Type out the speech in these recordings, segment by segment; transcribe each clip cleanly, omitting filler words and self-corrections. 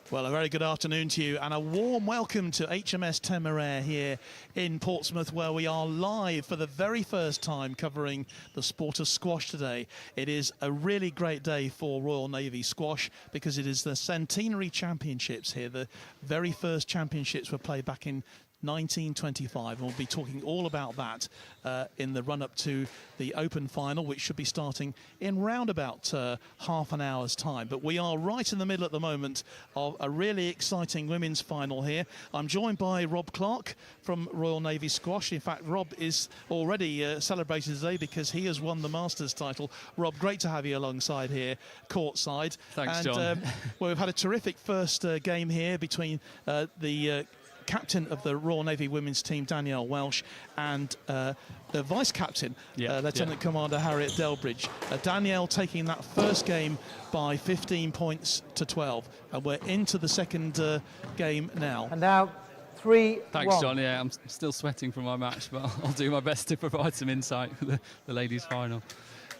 Well, a very good afternoon to you and a warm welcome to HMS Centenary here in Portsmouth, where we are live for the very first time covering the sport of squash today. It is a really great day for Royal Navy squash because it is the Centenary Championships here. The very first championships were played back in 1925, and we'll be talking all about that in the run-up to the Open final, which should be starting in round about half an hour's time. But we are right in the middle at the moment of a really exciting women's final here. I'm joined by Rob Clark from Royal Navy Squash. In fact, Rob is already celebrated today because he has won the Masters title. Rob, great to have you alongside here, courtside. Thanks, John. Well, we've had a terrific first game here between the captain of the Royal Navy women's team, Danielle Welsh, and the vice-captain, Lieutenant Commander Harriet Delbridge. Danielle taking that first game by 15 points to 12. And we're into the second game now. And now 3-1. Thanks, John. Yeah, I'm still sweating from my match, but I'll do my best to provide some insight for the ladies' final.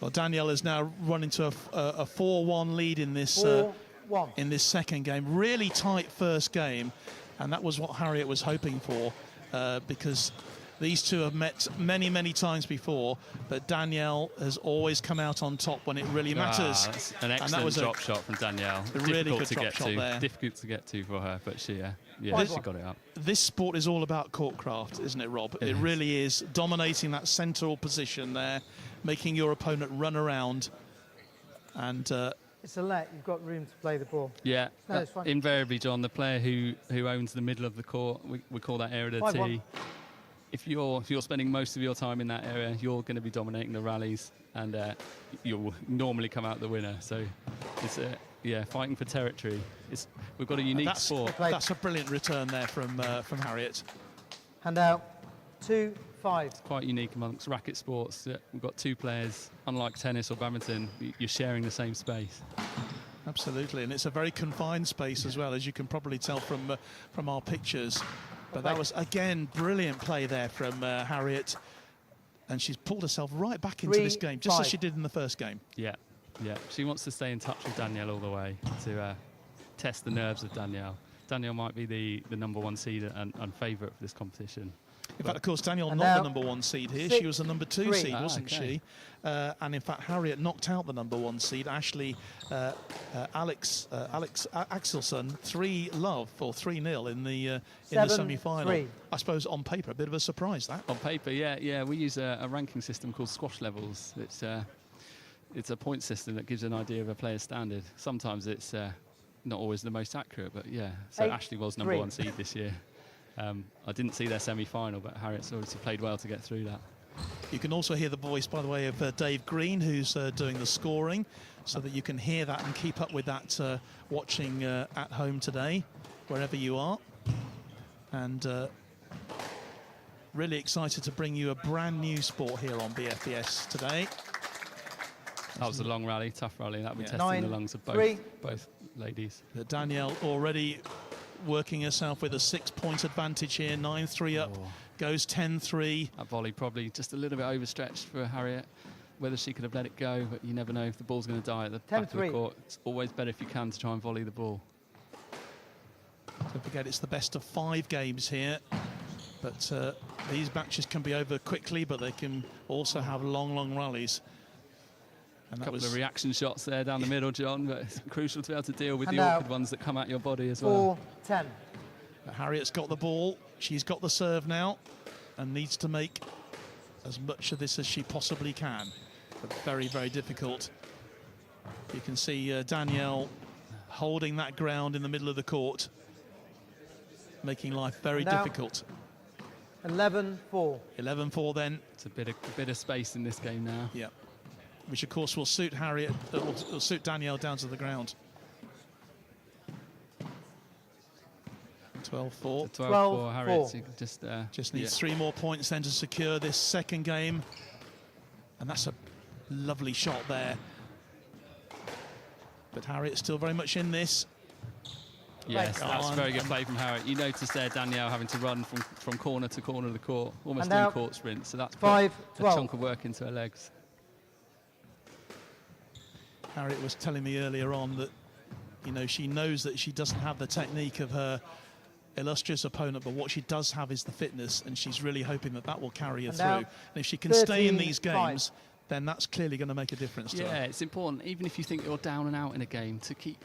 Well, Danielle is now run into a 4-1 lead in this second game. Really tight first game. And that was what Harriet was hoping for, because these two have met many, many times before, but Danielle has always come out on top when it really matters. That's an excellent drop shot from Danielle. Really good drop shot there. Difficult to get to for her, but she she got it up. This sport is all about courtcraft, isn't it, Rob? It really is. Dominating that central position there, making your opponent run around. And it's a let. You've got room to play the ball. Yeah, no, it's fine. Invariably, John, the player who owns the middle of the court, we call that area of the tee. If you're spending most of your time in that area, you're going to be dominating the rallies, and you'll normally come out the winner. So it's fighting for territory. We've got a unique sport. That's a brilliant return there from Harriet. And out 2-5. It's quite unique amongst racket sports. We've got two players, unlike tennis or badminton, you're sharing the same space. Absolutely, and it's a very confined space as well, as you can probably tell from our pictures. But that was, again, brilliant play there from Harriet. And she's pulled herself right back into this game, just as she did in the first game. Yeah. She wants to stay in touch with Danielle all the way to test the nerves of Danielle. Danielle might be the #1 seed and favourite for this competition. In fact, of course, Danielle not the #1 seed here. She was the #2 seed, wasn't she? And in fact, Harriet knocked out the #1 seed, Ashley Alex Axelson, 3-love for 3-0 in the semi-final. I suppose on paper, a bit of a surprise that. On paper, yeah. We use a ranking system called squash levels. It's a point system that gives an idea of a player's standard. Sometimes it's not always the most accurate, but yeah. So Ashley was #1 seed this year. I didn't see their semi-final, but Harriet's obviously played well to get through that. You can also hear the voice, by the way, of Dave Green, who's doing the scoring, so that you can hear that and keep up with that watching at home today, wherever you are. And really excited to bring you a brand new sport here on BFBS today. That was a long rally, tough rally. That would be Yeah. testing the lungs of both ladies. Danielle already working herself with a 6-point advantage here. 9-3 up, goes 10-3. That volley probably just a little bit overstretched for Harriet. Whether she could have let it go, but you never know if the ball's going to die at the back of the court. It's always better if you can to try and volley the ball. Don't forget, it's the best of 5 games here. But these matches can be over quickly, but they can also have long, long rallies. And A couple of reaction shots there down the middle, John, but it's crucial to be able to deal with the awkward ones that come at your body as well. 4-10. Harriet's got the ball. She's got the serve now and needs to make as much of this as she possibly can. But very, very difficult. You can see Danielle holding that ground in the middle of the court, making life very difficult. 11-4. 11-4 then. It's a bit of space in this game now. Yeah. Which of course will suit Harriet, will suit Danielle down to the ground. 12-4. 12-4, Harriet just needs 3 more points then to secure this second game. And that's a lovely shot there. But Harriet's still very much in this. Yes, that's very good play from Harriet. You noticed there Danielle having to run from corner to corner of the court, almost doing court sprints. So that's put a chunk of work into her legs. Harriet was telling me earlier on that, you know, she knows that she doesn't have the technique of her illustrious opponent, but what she does have is the fitness, and she's really hoping that that will carry her through. And if she can stay in these games, then that's clearly going to make a difference to her. Yeah, it's important, even if you think you're down and out in a game, to keep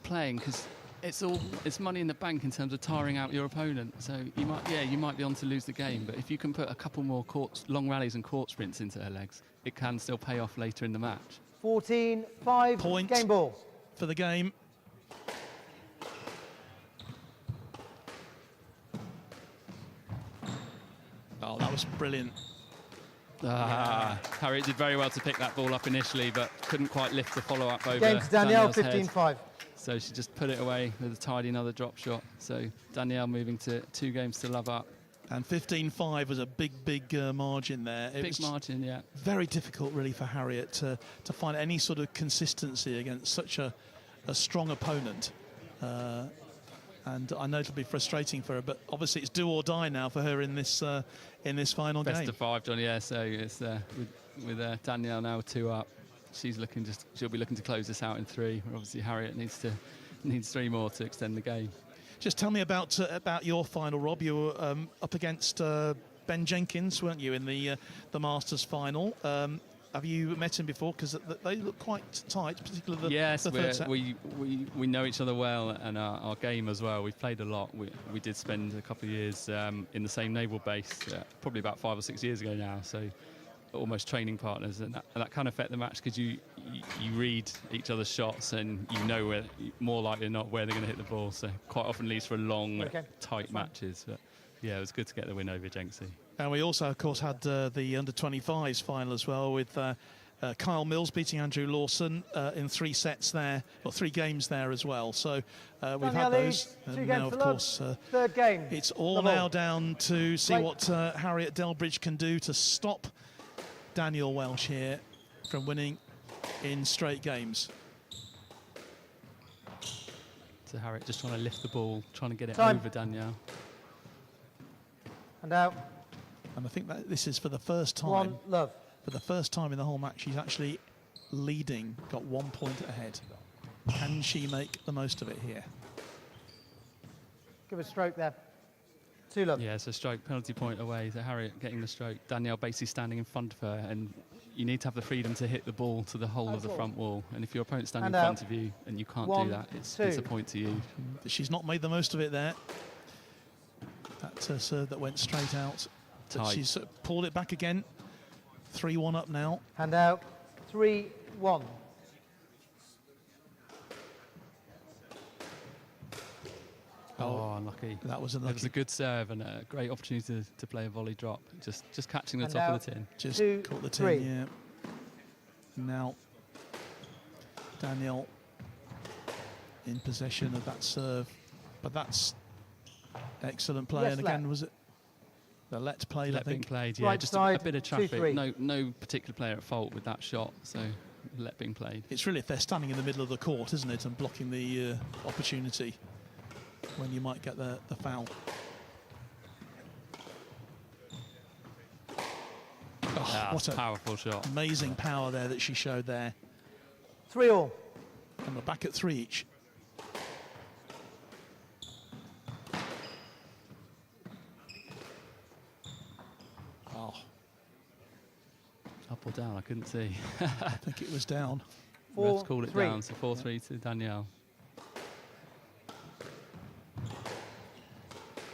playing, because it's money in the bank in terms of tiring out your opponent. So you might be on to lose the game, but if you can put a couple more long rallies and court sprints into her legs, it can still pay off later in the match. 14-5. Point game ball for the game. Oh, that was brilliant. Harriet did very well to pick that ball up initially, but couldn't quite lift the follow-up over Game to Danielle, Danielle's 15-5. So she just put it away with a tidy another drop shot. So Danielle moving to 2 games to love up. And 15-5 was a big margin there. It was margin, yeah. Very difficult, really, for Harriet to find any sort of consistency against such a strong opponent. And I know it'll be frustrating for her, but obviously it's do or die now for her in this final game. Best of 5, John. Yeah. So it's with Danielle now 2 up. She'll be looking to close this out in 3. Obviously, Harriet needs 3 more to extend the game. Just tell me about your final, Rob. You were up against Ben Jenkins, weren't you, in the Masters final? Have you met him before? Because they look quite tight, particularly the third set. we know each other well, and our game as well. We've played a lot. We did spend a couple of years in the same naval base, probably about 5 or 6 years ago now. So almost training partners, and that can affect the match because you read each other's shots and you know where, more likely than not, where they're going to hit the ball. So quite often leads for long, tight matches. But yeah, it was good to get the win over Jenksy. And we also, of course, had the under-25s final as well with Kyle Mills beating Andrew Lawson in 3 sets there, or 3 games there as well. So we've had those. And now, of course, third game. It's all now down to see what Harriet Delbridge can do to stop Danielle Welsh here from winning in straight games. So Harriet just trying to lift the ball, trying to get it over Danielle. And out. And I think that this is for the first time. 1 love. For the first time in the whole match, she's actually leading, got 1 point ahead. Can she make the most of it here? Give a stroke there. 2 love. Yeah, so stroke, penalty point away. So Harriet getting the stroke. Danielle basically standing in front of her, and you need to have the freedom to hit the ball to the hole of the front wall. And if your opponent's standing in front of you and you can't do that, it's a point to you. She's not made the most of it there. That serve that went straight out. But she's pulled it back again. 3-1 up now. Hand out. 3-1. Oh, unlucky. That was unlucky. It was a good serve and a great opportunity to play a volley drop. Just catching the top of the tin. Just caught the tin, yeah. Now, Danielle in possession of that serve. But that's excellent play. And again, was it the let played, I think? Played, yeah. Right just side, a bit of traffic. 2-3. No particular player at fault with that shot. So let being played. It's really if they're standing in the middle of the court, isn't it, and blocking the opportunity when you might get the foul. Oh, what a powerful shot. Amazing power there that she showed there. 3-all. And we're back at 3 each. Oh, Up or down, I couldn't see. I think it was down. Refs called it 4-3. down, so 4-3 to Danielle.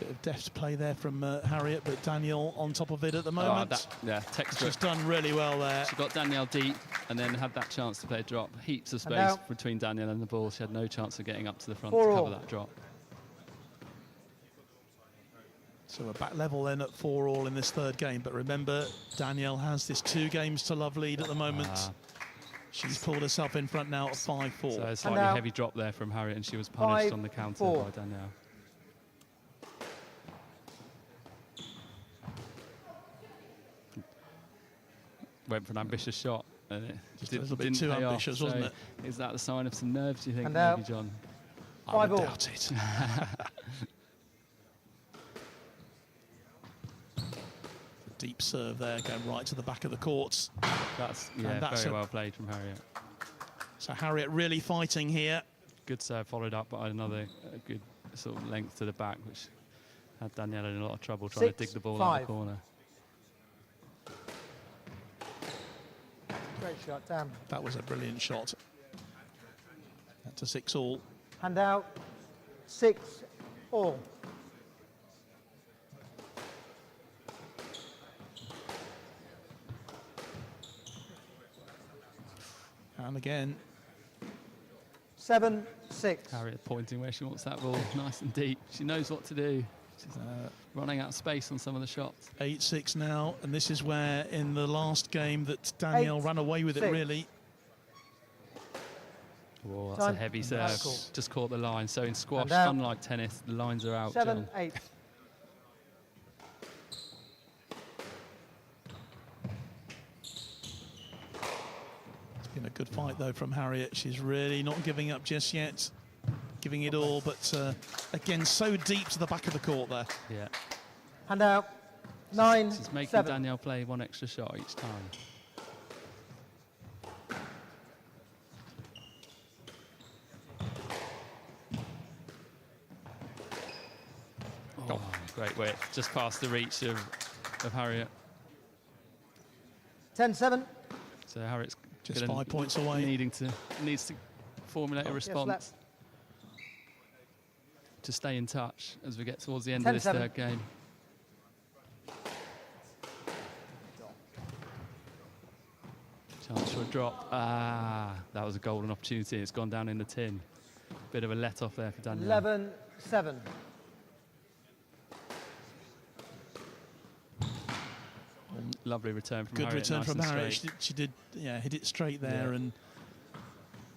Bit of deft play there from Harriet, but Danielle on top of it at the moment. Texture. She's done really well there. She got Danielle deep and then had that chance to play a drop. Heaps of space now, between Danielle and the ball. She had no chance of getting up to the front 4-all. to cover that drop. So we're back level then at 4-all in this third game. But remember, Danielle has this 2 games to love lead at the moment. She's pulled herself in front now at 5-4. So a slightly now, heavy drop there from Harriet, and she was punished on the counter 5-4. by Danielle. Went for an ambitious shot, and it Just a little bit too pay off. ambitious, wasn't it? Is that the sign of some nerves, do you think, And maybe, now, John? I would 5-all. doubt it. Deep serve there, going right to the back of the courts. That's that's very well played from Harriet. So Harriet really fighting here. Good serve followed up by another good sort of length to the back, which had Danielle in a lot of trouble trying to dig the ball out of the 6-5. corner. Great shot, damn. That was a brilliant shot. That's a 6-all. Hand out. 6-all. And again, 7-6. Harriet pointing where she wants that ball, nice and deep. She knows what to do. She's running out of space on some of the shots. 8-6 now, and this is where in the last game that Danielle ran away with it 8-6. really. Whoa, that's Time. a heavy serve. That's cool. Just caught the line. So in squash, And out. unlike tennis, the lines are out. John. 7-8. It's been a good fight though from Harriet. She's really not giving up just yet. Giving it all, but again, so deep to the back of the court there. Yeah. Hand out. 9-7. She's making Danielle play one extra shot each time. Oh, great width. Just past the reach of Harriet. 10-7. So Harriet's Just gonna 5 points away. needs to formulate a response left. to stay in touch as we get towards the end of this 10-7. third game. Chance for a drop. That was a golden opportunity. It's gone down in the tin. Bit of a let off there for Danielle. 11-7. Lovely return from Good Harriet. return nice from and Harriet. straight. She did, hit it straight there, Yeah. and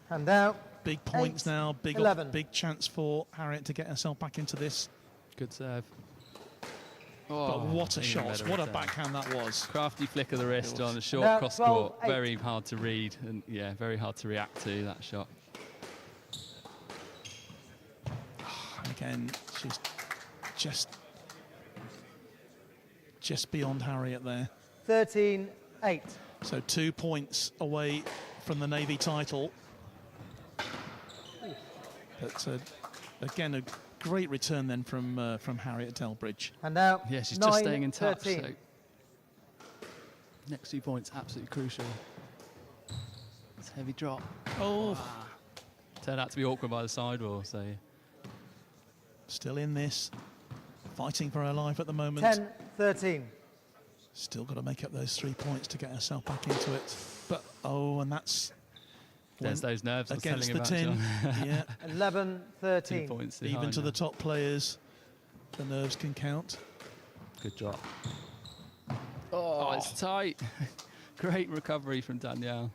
Hand out. big points 8, now. 11. Big chance for Harriet to get herself back into this. Good serve. But what a even shot! better What a return. backhand that was. Crafty flick of the wrist on a short Now, cross 12, court. 8. Very hard to read, and yeah, very hard to react to that shot. And again, she's just beyond Harriet there. 13-8. So 2 points away from the Navy title. But again, a great return then from Harriet Delbridge. Hand out. Yeah, she's just staying in touch. 13. So next 2 points, absolutely crucial. It's a heavy drop. Oh, Turned out to be awkward by the sidewall, so still in this, fighting for her life at the moment. 10-13. Still got to make up those 3 points to get herself back into it. But and that's there's those nerves I was against telling the you about, tin. John. Yeah, 11-13. 2 points even behind to the now. top players, the nerves can count. Good drop. Oh, it's tight. Great recovery from Danielle.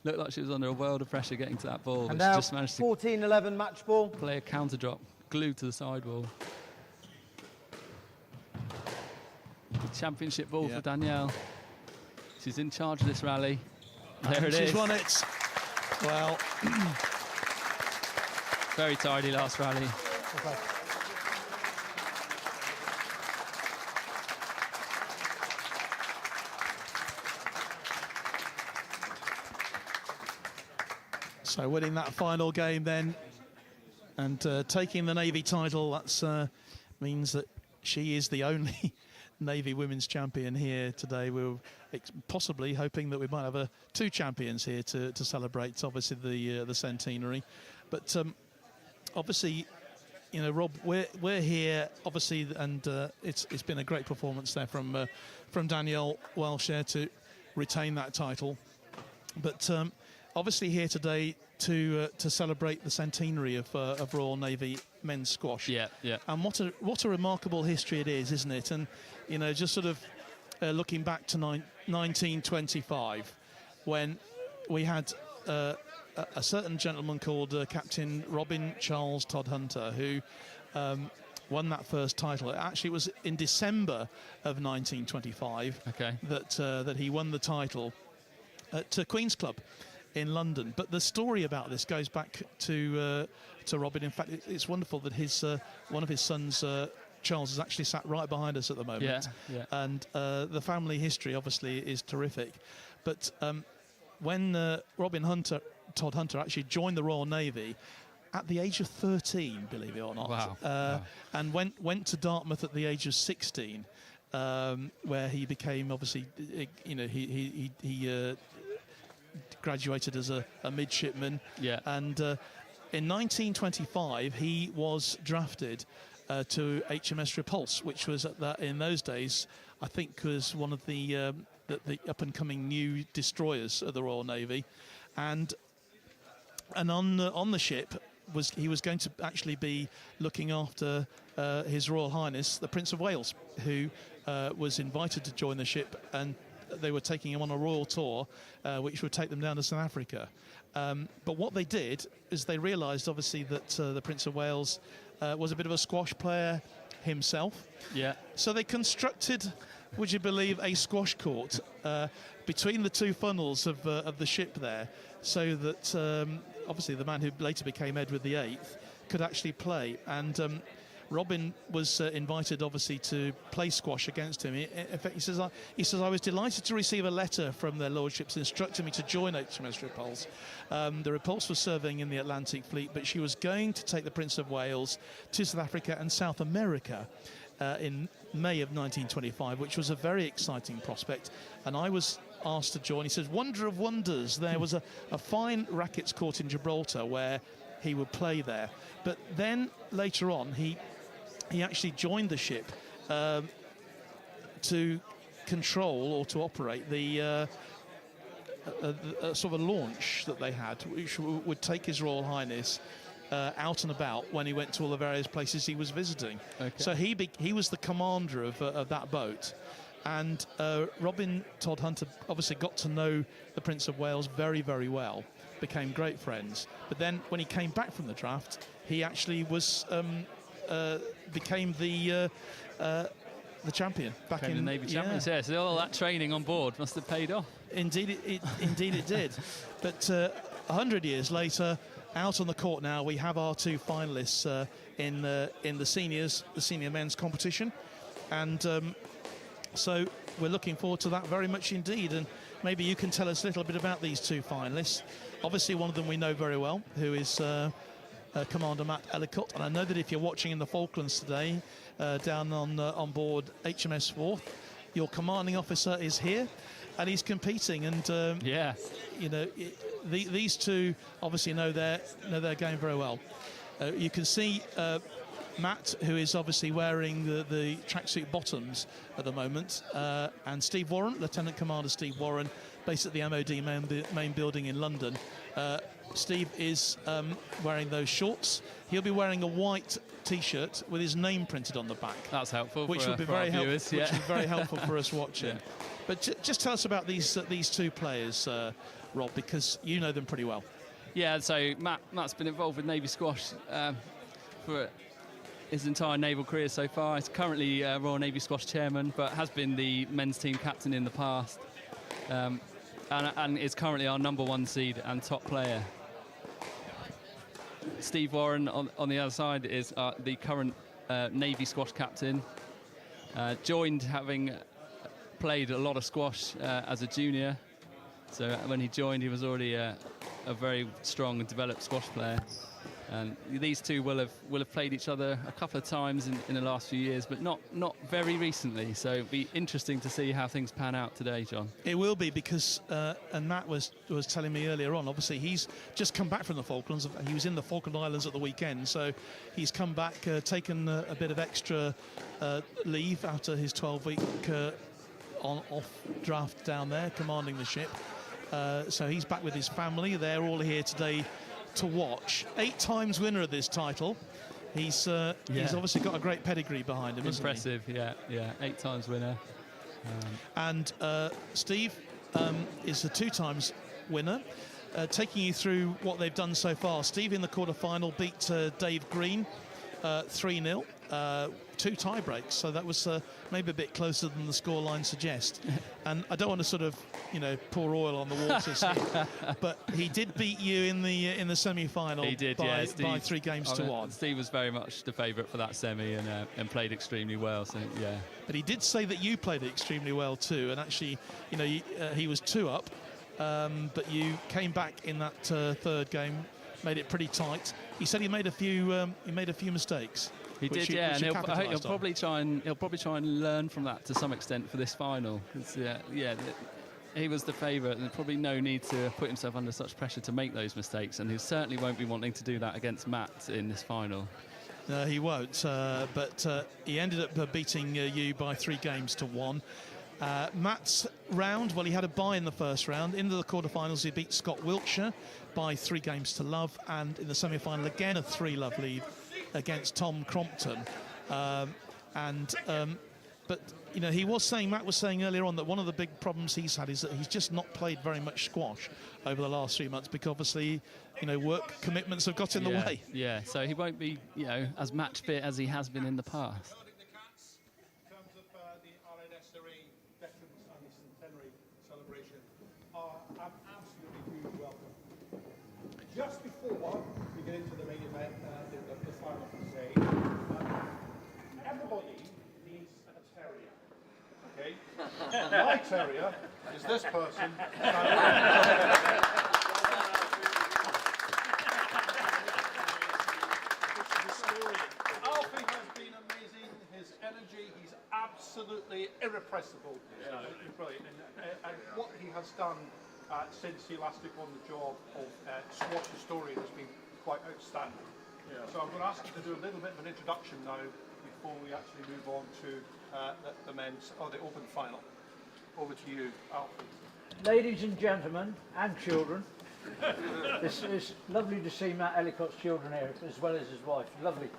Looked like she was under a world of pressure getting to that ball, but And she now just managed to 14-11 match ball. play a counter drop, glued to the sidewall. Good championship ball Yeah. for Danielle. She's in charge of this rally. There it is. She's won it. Well, Very tidy last rally. Okay. so winning that final game then and taking the Navy title, that's means that she is the only Navy women's champion here today. We're possibly hoping that we might have two champions here to celebrate, obviously, the centenary. But obviously, you know, Rob, we're here, obviously, and it's been a great performance there from Danielle Welsh there to retain that title. But obviously here today to celebrate the centenary of Royal Navy men's squash. Yeah, yeah. And what a remarkable history it is, isn't it? And you know, just sort of looking back to 1925, when we had a certain gentleman called Captain Robin Charles Todd Hunter, who won that first title. Actually, it was in December of 1925 that he won the title at Queen's Club in London. But the story about this goes back to Robin. In fact, it's wonderful that his one of his sons, Charles, is actually sat right behind us at the moment. Yeah, yeah. And the family history obviously is terrific. But when Robin Todd Hunter actually joined the Royal Navy at the age of 13, believe it or not, Wow. and went to Dartmouth at the age of 16, where he became obviously, you know, he graduated as a midshipman. Yeah. And in 1925, he was drafted to HMS Repulse, which was in those days, I think, was one of the up-and-coming new destroyers of the Royal Navy, and on the ship he was going to actually be looking after His Royal Highness the Prince of Wales, who was invited to join the ship, and they were taking him on a royal tour, which would take them down to South Africa. But what they did is they realised, obviously, that the Prince of Wales was a bit of a squash player himself. Yeah. So they constructed, would you believe, a squash court between the two funnels of the ship there, so that obviously the man who later became Edward VIII could actually play. And Robin was invited, obviously, to play squash against him. In fact, he says, I was delighted to receive a letter from their lordships instructing me to join HMS Repulse. The Repulse was serving in the Atlantic Fleet, but she was going to take the Prince of Wales to South Africa and South America in May of 1925, which was a very exciting prospect. And I was asked to join. He says, wonder of wonders, there was a fine rackets court in Gibraltar where he would play there. But then later on, he actually joined the ship to control or to operate the sort of a launch that they had, which would take His Royal Highness out and about when he went to all the various places he was visiting. Okay. So he was the commander of that boat. And Robin Todd Hunter obviously got to know the Prince of Wales very, very well, became great friends. But then when he came back from the draft, he actually was became the champion back in the Navy champions. Yeah, so all that training on board must have paid off. Indeed, it did. But 100 years later, out on the court now, we have our two finalists in the senior men's competition, and so we're looking forward to that very much indeed. And maybe you can tell us a little bit about these two finalists. Obviously, one of them we know very well, who is Commander Matt Ellicott, and I know that if you're watching in the Falklands today, down on board HMS Forth, your commanding officer is here, and he's competing. And yeah, you know, these two obviously know their game very well. You can see Matt, who is obviously wearing the tracksuit bottoms at the moment, and Steve Warren, Lieutenant Commander Steve Warren, based at the MOD main building in London. Steve is wearing those shorts. He'll be wearing a white T-shirt with his name printed on the back. That's helpful, which would be very helpful. Yeah. Which is very helpful for us watching. Yeah. But just tell us about these two players, Rob, because you know them pretty well. Yeah, so Matt's been involved with Navy squash for his entire naval career so far. He's currently Royal Navy Squash chairman, but has been the men's team captain in the past. and is currently our #1 seed and top player. Steve Warren on the other side is the current Navy squash captain. Joined having played a lot of squash as a junior. So when he joined, he was already a very strong and developed squash player. And these two will have played each other a couple of times in the last few years, but not very recently. So it'll be interesting to see how things pan out today, John. It will be, because and Matt was telling me earlier on, obviously he's just come back from the Falklands. He was in the Falkland Islands at the weekend, so he's come back, taken a bit of extra leave after his 12-week off draft down there, commanding the ship. So he's back with his family. They're all here today to watch. 8 times winner of this title. He's obviously got a great pedigree behind him. Impressive, yeah. 8 times winner. And Steve is the 2 times winner. Taking you through what they've done so far. Steve in the quarter-final beat Dave Green 3-0. 2 tie breaks, so that was maybe a bit closer than the scoreline suggests. And I don't want to sort of, pour oil on the waters here, but he did beat you in the semi-final. He did, by 3 games to 1. Steve was very much the favourite for that semi and played extremely well. So yeah. But he did say that you played extremely well too, and actually, he was 2 up, but you came back in that 3rd game, made it pretty tight. He said he made a few mistakes. He did, yeah, and he'll probably try and learn from that to some extent for this final. He was the favourite, and there's probably no need to put himself under such pressure to make those mistakes, and he certainly won't be wanting to do that against Matt in this final. No, he won't, but he ended up beating you by 3 games to 1. Matt's round, well, he had a bye in the first round. Into the quarterfinals, he beat Scott Wiltshire by 3 games to love, and in the semi-final, again, a 3-love lead against Tom Crompton. But Matt was saying earlier on that one of the big problems he's had is that he's just not played very much squash over the last 3 months, because obviously, work commitments have got in the way. Yeah, so he won't be, as match fit as he has been in the past. In terms of the RNSRE Veterans and the Centenary celebration, I'm absolutely huge welcome. Just before we get into the main event, the final for today, everybody needs a terrier. Okay? My terrier is this person. Alfie has been amazing. His energy, he's absolutely irrepressible. He's brilliant. And what he has done since he last took on the job of squash historian has been quite outstanding. So I'm going to ask you to do a little bit of an introduction now before we actually move on to the men's, or the open final. Over to you, Alfie. Ladies and gentlemen, and children, it's lovely to see Matt Ellicott's children here, as well as his wife. Lovely.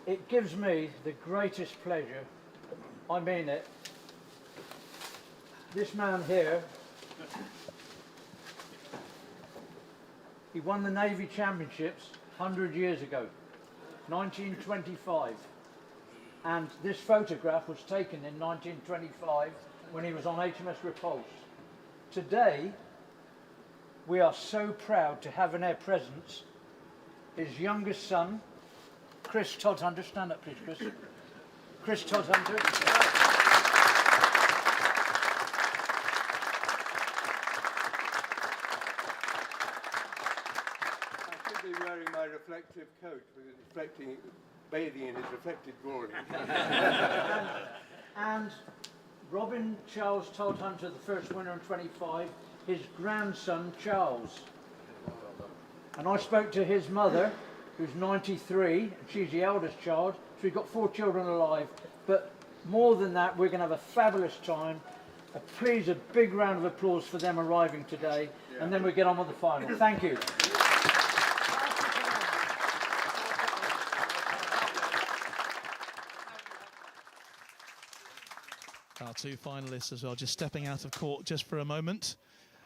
It gives me the greatest pleasure, I mean it. This man here, he won the Navy Championships 100 years ago, 1925. And this photograph was taken in 1925 when he was on HMS Repulse. Today, we are so proud to have in our presence his youngest son, Chris Todhunter. Stand up, please, Chris. Chris Todhunter. I should be wearing my reflective coat with it bathing in his reflected glory. And Robin Charles Todhunter, the first winner in 25, his grandson Charles. And I spoke to his mother, who's 93, and she's the eldest child, so we've got 4 children alive. But more than that, we're going to have a fabulous time. Please, a big round of applause for them arriving today, and then we get on with the final. Thank you. Our 2 finalists as well, just stepping out of court just for a moment.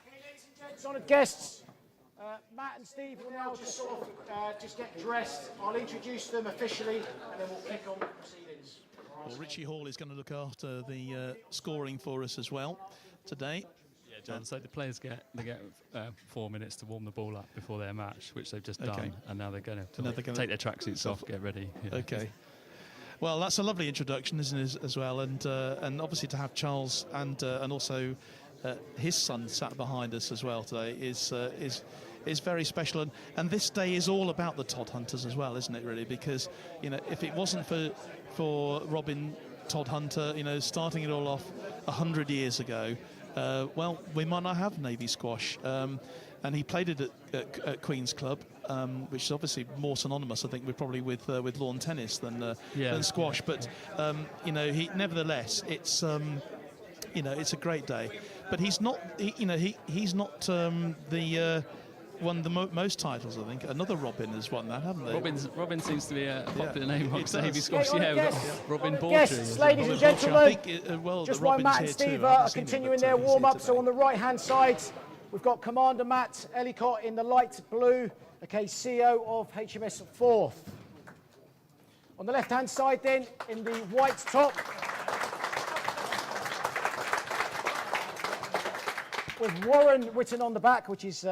Okay, ladies and gents, honoured guests, Matt and Steve will now just just get dressed. I'll introduce them officially, and then we'll kick on with the proceedings. Well, Richie Hall is going to look after the scoring for us as well today. Yeah, John. So the players get 4 minutes to warm the ball up before their match, which they've just done, and now they're going to take their tracksuits off, get ready. Yeah. Okay. Well, that's a lovely introduction, isn't it, as well? And obviously to have Charles and also his son sat behind us as well today is very special. And this day is all about the Todd Hunters as well, isn't it? Really, because if it wasn't for Robin Todd Hunter, starting it all off 100 years ago, well, we might not have Navy squash. And he played it at Queen's Club, which is obviously more synonymous, I think, with lawn tennis than squash. But nevertheless, it's it's a great day. But he's not, he's not the won the most titles, I think. Another Robin has won that, haven't they? Robin seems to be a popular name on it Navy does. squash. Okay, Yeah, we've guests, got Robin Baldry. Guests, ladies and gentlemen, I think, just the while Robin's Matt and here Steve too. I are haven't seen him, continuing but, their he's here warm-up, so today. on the right-hand side, we've got Commander Matt Ellicott in the light blue, okay, CEO of HMS Forth. On the left-hand side then, in the white top, with Warren written on the back, which is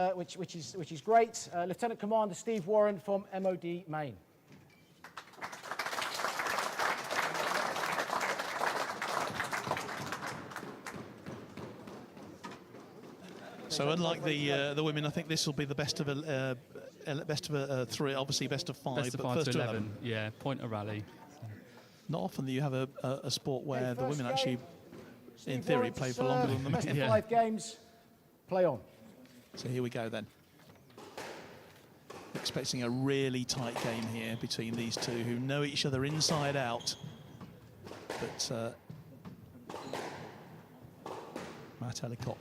great. Lieutenant Commander Steve Warren from MOD Maine. So unlike the women, I think this will be the best of a three, obviously best of five, Best of but 5 first to to 11. Yeah, point a rally. Not often that you have a sport where the first women game, actually, in Steve theory, Warren to play for serve, longer than the best men. of 5 games, play on. So here we go then. Expecting a really tight game here between these two who know each other inside out. But Matt Ellicott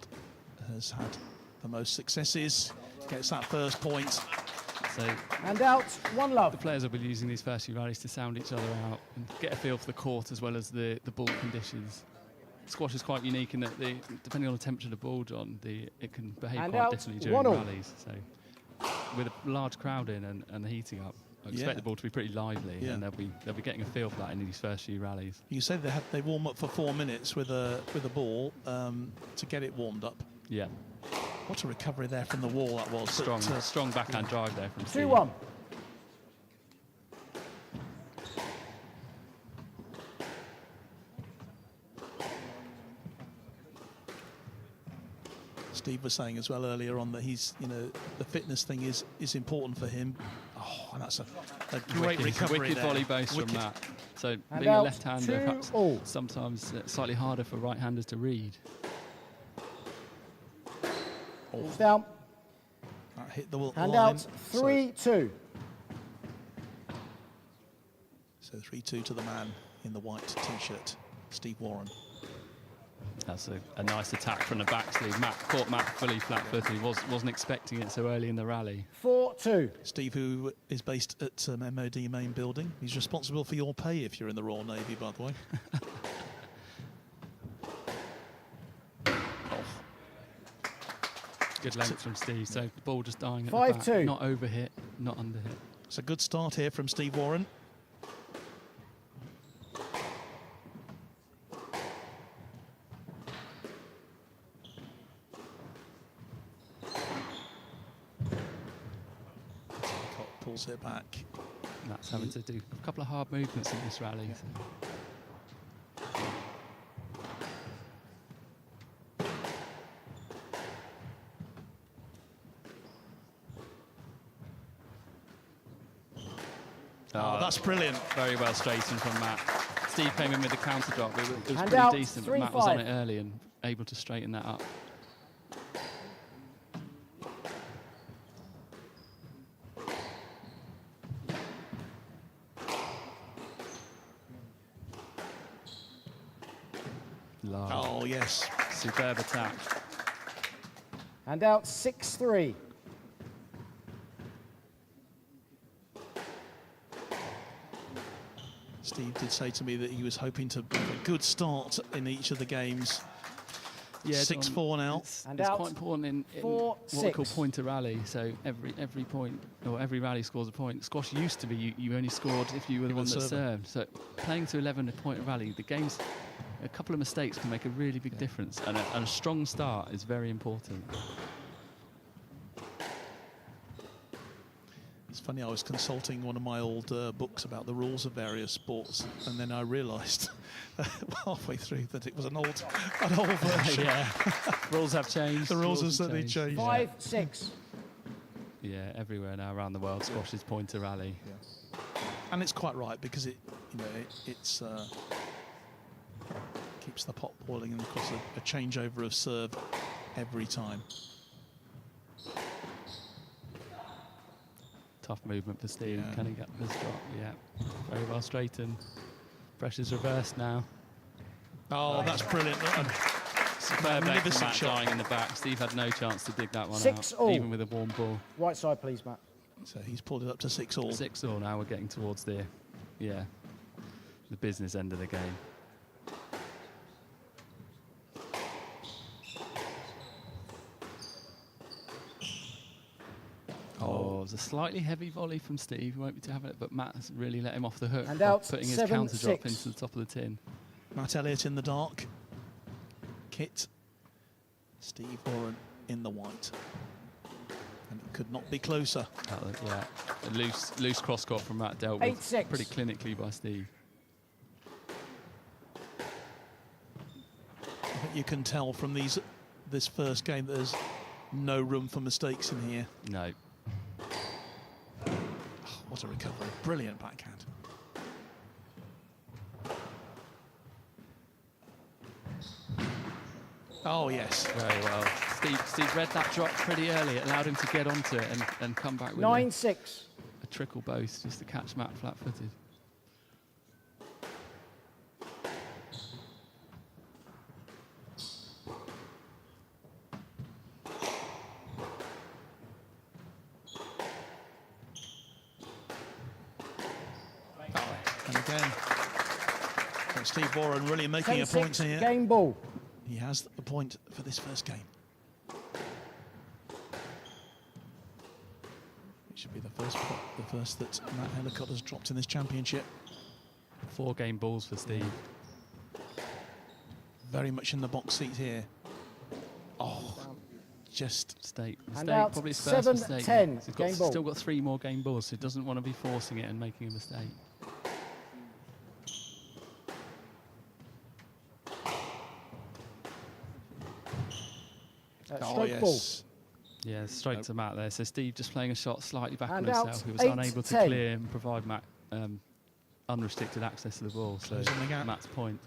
has had the most successes, gets that first point. So And out, one love. the players will be using these first few rallies to sound each other out and get a feel for the court as well as the ball conditions. Squash is quite unique in that depending on the temperature of the ball, John, it can behave And quite out, differently during 1-1. rallies. So with a large crowd in and the heating up, I expect Yeah. the ball to be pretty lively, Yeah. and they'll be getting a feel for that in these first few rallies. You said they warm up for 4 minutes with a ball to get it warmed up. Yeah, What a recovery there from the wall that was. strong, But, strong backhand drive there from Steve. 2-1. Steve was saying as well earlier on that he's, the fitness thing is important for him. Oh, and that's a great recovery wicked there. volley base Wicked. from Matt. So And being a out, left-hander, perhaps 2-2. sometimes slightly harder for right-handers to read. Balls down. That hit the line. And out, So- 3-2. So 3-2 to the man in the white T-shirt, Steve Warren. That's a nice attack from the back sleeve. Matt caught Matt fully flat-footed. He wasn't expecting it so early in the rally. 4-2. Steve, who is based at MOD main building, he's responsible for your pay if you're in the Royal Navy, by the way. Good length from Steve. So the ball just dying at 5-2. the back. Not overhit, not underhit. It's a good start here from Steve Warren. Pulls it back. Matt's having to do a couple of hard movements in this rally. Oh, that's brilliant. Very well straightened from Matt. Steve came in with the counter drop. It was And pretty out, decent, but Matt was 3-5. on it early and able to straighten that up. Love. Oh, yes. Superb attack. And out, 6-3. Steve did say to me that he was hoping to have a good start in each of the games. Yeah, 6-4 now. It's And it's out. quite important in 4-6. what we call pointer rally. So every point, or every rally scores a point. Squash used to be you only scored if you were the one that served. So playing to 11 point rally, the game's a couple of mistakes can make a really big difference, and a strong start is very important. It's funny, I was consulting one of my old books about the rules of various sports, and then I realised halfway through that it was an old version. Yeah, rules have changed. The rules have certainly changed. 5-6. Yeah, everywhere now around the world, squash is pointer rally. And it's quite right, because it keeps the pot boiling, and of course a changeover of serve every time. Tough movement for Steve. Yeah. Can he get this drop? Yeah, very well straightened. Pressure's reversed now. Oh, that's brilliant. Superb Magnificent Matt shot. dying in the back. Steve had no chance to dig that one 6-all. out, even with a warm ball. Right side, please, Matt. So he's pulled it up to 6-all. 6-all now. We're getting towards the business end of the game. Oh, it was a slightly heavy volley from Steve. He won't be to have it, but Matt has really let him off the hook And by out, putting his 7-6. counter drop into the top of the tin. Matt Elliott in the dark. Kit. Steve Warren in the white. And it could not be closer. Yeah, a loose cross court from Matt, dealt with 8-6. pretty clinically by Steve. I think you can tell from this first game that there's no room for mistakes in here. No. Oh, what a recovery. Brilliant backhand. Oh, yes. Very well. Steve read that drop pretty early. It allowed him to get onto it and come back with 9-6. a trickle boast just to catch Matt flat-footed. And again, Steve Warren really making a point 10-6, here. game ball. He has the point for this first game. It should be the first that Matt Ellicott has dropped in this championship. 4 game balls for Steve. Very much in the box seat here. Oh, just Mistake, out, probably his first 7-10, mistake. He's game ball. still got 3 more game balls, so he doesn't want to be forcing it and making a mistake. Stroke ball. Yeah, straight to Matt there. So Steve just playing a shot slightly back on And out, himself. He was 8-10. unable to clear and provide Matt unrestricted access to the ball. So Closing the gap. Matt's point.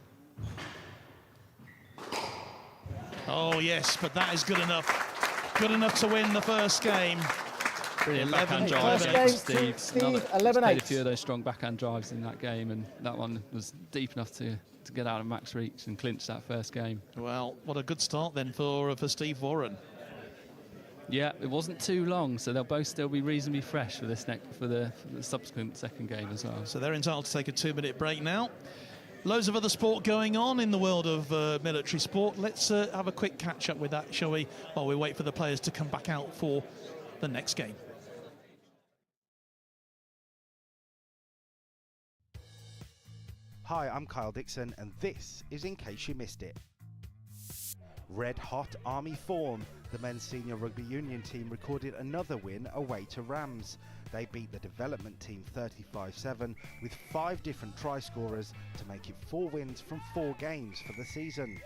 Oh, yes, but that is good enough. Good enough to win the first game. Brilliant 11-8. backhand drive First against game Steve. to Steve, He's played 11-8. a few of those strong backhand drives in that game, and that one was deep enough to get out of Matt's reach and clinch that first game. Well, what a good start then for Steve Warren. Yeah, it wasn't too long, so they'll both still be reasonably fresh for this for the subsequent second game as well. So they're entitled to take a 2-minute break now. Loads of other sport going on in the world of military sport. Let's have a quick catch up with that, shall we, while we wait for the players to come back out for the next game. Hi, I'm Kyle Dixon, and this is In Case You Missed It. Red hot Army form, the men's senior rugby union team recorded another win away to Rams. They beat the development team 35-7 with 5 different try scorers to make it 4 wins from 4 games for the season.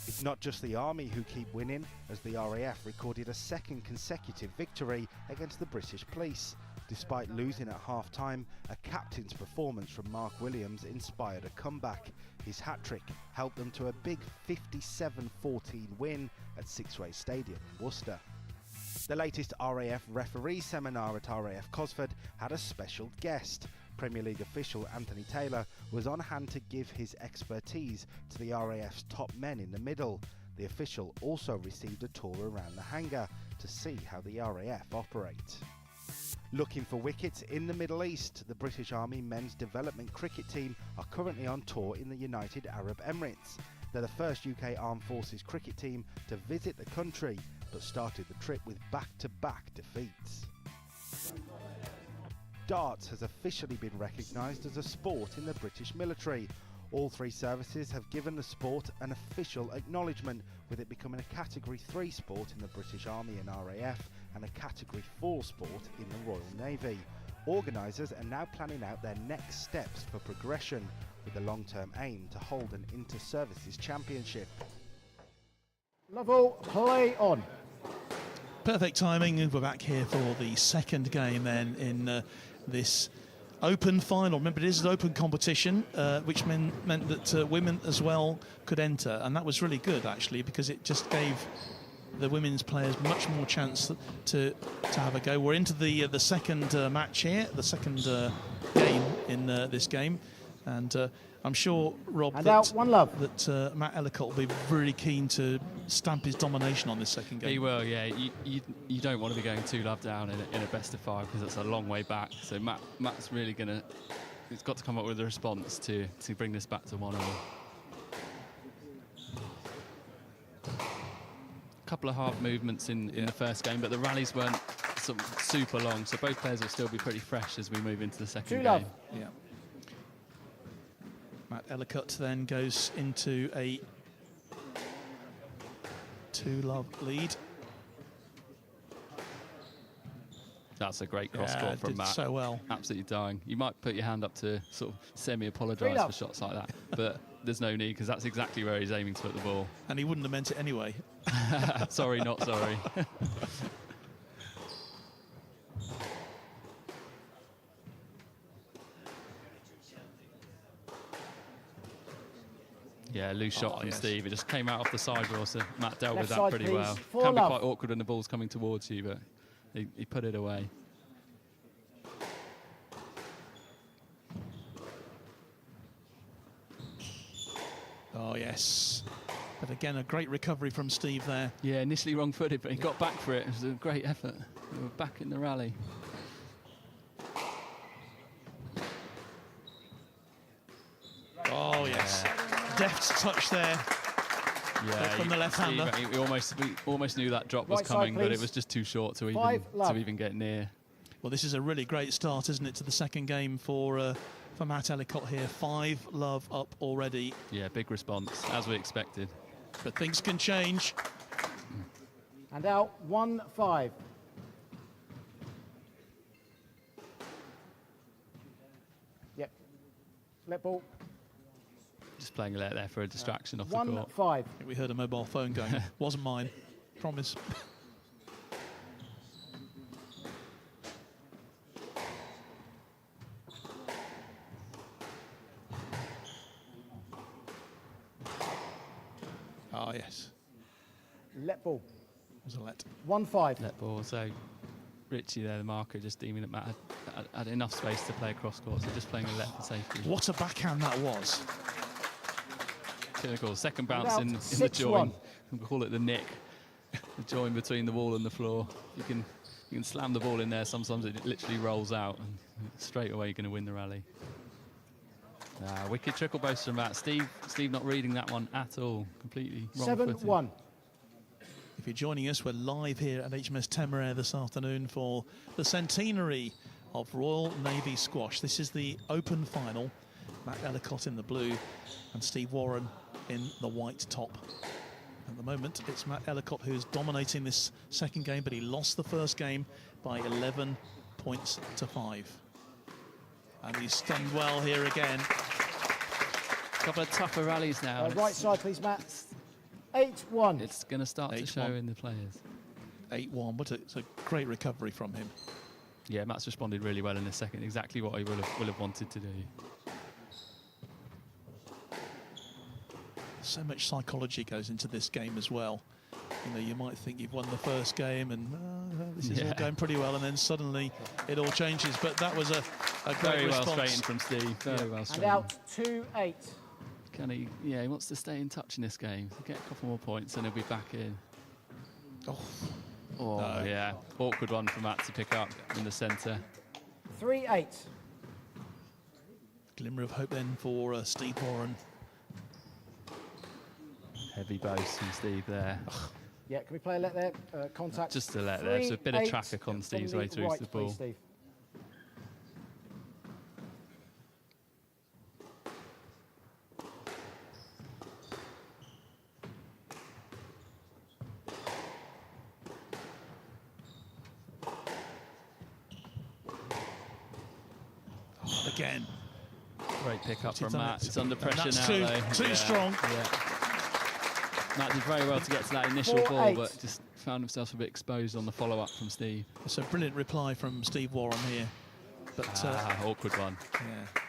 It's not just the Army who keep winning, as the RAF recorded a second consecutive victory against the British Police. Despite losing at half-time, a captain's performance from Mark Williams inspired a comeback. His hat-trick helped them to a big 57-14 win at Sixway Stadium in Worcester. The latest RAF referee seminar at RAF Cosford had a special guest. Premier League official Anthony Taylor was on hand to give his expertise to the RAF's top men in the middle. The official also received a tour around the hangar to see how the RAF operate. Looking for wickets in the Middle East, the British Army men's development cricket team are currently on tour in the United Arab Emirates. They're the first UK Armed Forces cricket team to visit the country, but started the trip with back-to-back defeats. Darts has officially been recognised as a sport in the British military. All three services have given the sport an official acknowledgement, with it becoming a Category 3 sport in the British Army and RAF and a Category 4 sport in the Royal Navy. Organisers are now planning out their next steps for progression, with the long-term aim to hold an inter-services championship. Level, play on. Perfect timing, and we're back here for the second game then in this open final. Remember, it is an open competition, which meant that women as well could enter, and that was really good actually, because it just gave the women's players much more chance to have a go. We're into the second match here, the second game in this game, and I'm sure, Rob, that Matt Ellicott will be really keen to stamp his domination on this second game. He will, yeah. You don't want to be going 2 love down in a best of 5, because it's a long way back. So Matt's really he's got to come up with a response to bring this back to 1-1. Couple of hard movements in the first game, but the rallies weren't sort of super long, so both players will still be pretty fresh as we move into the second game. Yeah. Matt Ellicott then goes into a 2-love lead. That's a great cross court from Matt. So well. Absolutely dying. You might put your hand up to sort of semi-apologise for shots like that, but there's no need, because that's exactly where he's aiming to put the ball. And he wouldn't have meant it anyway. Sorry, not sorry. Yeah, loose shot from Steve. It just came out off the side rail, so Matt dealt with that pretty well. Can be quite awkward when the ball's coming towards you, but he put it away. Oh, yes. But again, a great recovery from Steve there. Yeah, initially wrong-footed, but he got back for it. It was a great effort. We were back in the rally. Oh, yes. Deft touch there. Yeah, from the left-hander. We almost knew that drop was coming, but it was just too short to even get near. Well, this is a really great start, isn't it, to the second game for Matt Ellicott here. 5 love up already. Yeah, big response, as we expected. But things can change. And out 1-5. Yep. Let ball. Just playing a let there for a distraction off the court. 1-5. We heard a mobile phone going. Wasn't mine. Promise. Oh, yes. Let ball. It was a let. 1-5. Let ball. So Richie there, the marker, just deeming that Matt had enough space to play across court, so just playing a let for safety. What a backhand that was. Clinical. Second bounce in the join. We'll call it the nick. The join between the wall and the floor. You can slam the ball in there. Sometimes it literally rolls out, and straight away you're going to win the rally. Wicked trickle boast from Matt. Steve not reading that one at all. Completely wrong-footed. 7-1. If you're joining us, we're live here at HMS Temeraire this afternoon for the Centenary of Royal Navy Squash. This is the open final. Matt Ellicott in the blue and Steve Warren in the white top. At the moment, it's Matt Ellicott who's dominating this second game, but he lost the first game by 11 points to 5. And he's done well here again. Couple of tougher rallies now. Right side, please, Matt. 8-1. It's going to start to show in the players. 8-1. It's a great recovery from him. Yeah, Matt's responded really well in the second. Exactly what he will have wanted to do. So much psychology goes into this game as well. You know, you might think you've won the first game and this is all going pretty well, and then suddenly it all changes. But that was a great Very response. well straightened from Steve. Very well straightened. And out 2-8. Can he? Yeah, he wants to stay in touch in this game. Get a couple more points and he'll be back in. Oh, no. Yeah. Awkward one for Matt to pick up in the centre. 3-8. Glimmer of hope then for Steve Warren. Heavy boast from Steve there. Yeah, can we play a let there? Contact. Just to let there. There's a bit of 3-8 traffic on Steve's from way through right, the ball. please, Steve. Again. Great pick up from done Matt. it. It's under pressure That's now, too though. strong. Yeah. Matt did very well to get to that initial 4-8. ball, but just found himself a bit exposed on the follow-up from Steve. It's a brilliant reply from Steve Warren here. But Awkward one. yeah.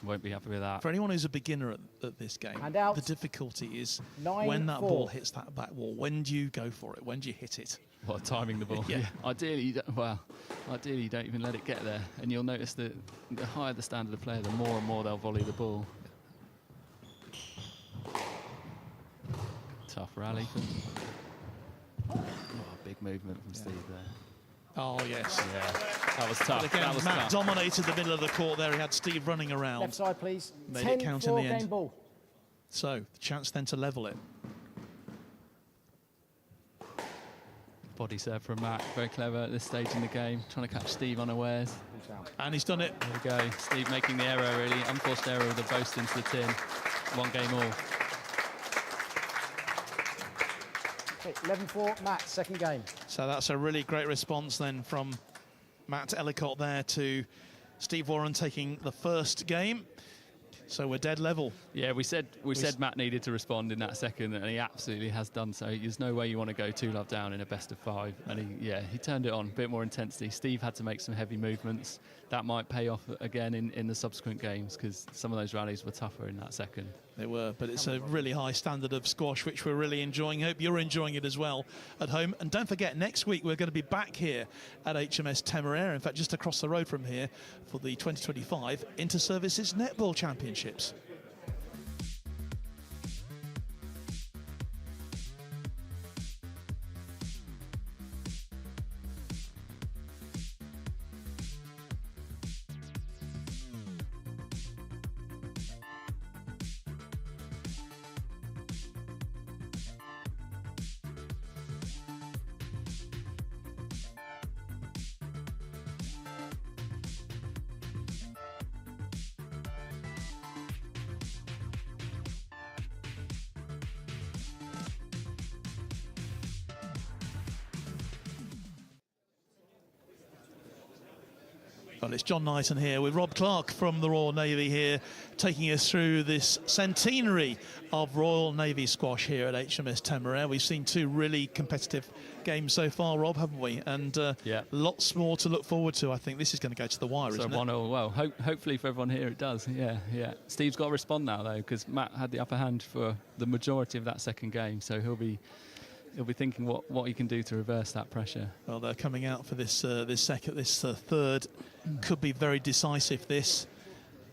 Won't be happy with that. For anyone who's a beginner at this game, And out. the difficulty is 9-4. when that ball hits that back wall, when do you go for it? When do you hit it? What, timing the ball? Yeah. Ideally, you don't even let it get there. And you'll notice that the higher the standard of play, the more and more they'll volley the ball. Tough rally. Big movement from Steve there. Oh, yes. Yeah, that was tough. But again, That was Matt tough. dominated the middle of the court there. He had Steve running around. Left side, please. Made it count in the 10-4 end. game ball. So, the chance then to level it. Body serve from Matt. Very clever at this stage in the game. Trying to catch Steve unawares. And he's done it. There we go. Steve making the error, really. Unforced error with a boast into the tin. 1 game all. Okay, 11-4, Matt, second game. So that's a really great response then from Matt Ellicott there to Steve Warren taking the first game. So we're dead level. Yeah, we said Matt needed to respond in that second, and he absolutely has done so. There's no way you want to go 2-love down in a best of 5, and he turned it on, a bit more intensity. Steve had to make some heavy movements. That might pay off again in the subsequent games, because some of those rallies were tougher in that second. They were, but it's a really high standard of squash, which we're really enjoying. Hope you're enjoying it as well at home. And don't forget, next week we're going to be back here at HMS Temeraire, in fact, just across the road from here, for the 2025 Inter-Services Netball Championships. Well, it's John Knighton here with Rob Clark from the Royal Navy here, taking us through this centenary of Royal Navy squash here at HMS Temeraire. We've seen 2 really competitive games so far, Rob, haven't we? And lots more to look forward to. I think this is going to go to the wire, isn't it? 1-0. Well, hopefully for everyone here it does. Yeah. Steve's got to respond now, though, because Matt had the upper hand for the majority of that second game, so he'll be thinking what he can do to reverse that pressure. Well, they're coming out for this third. Could be very decisive, this.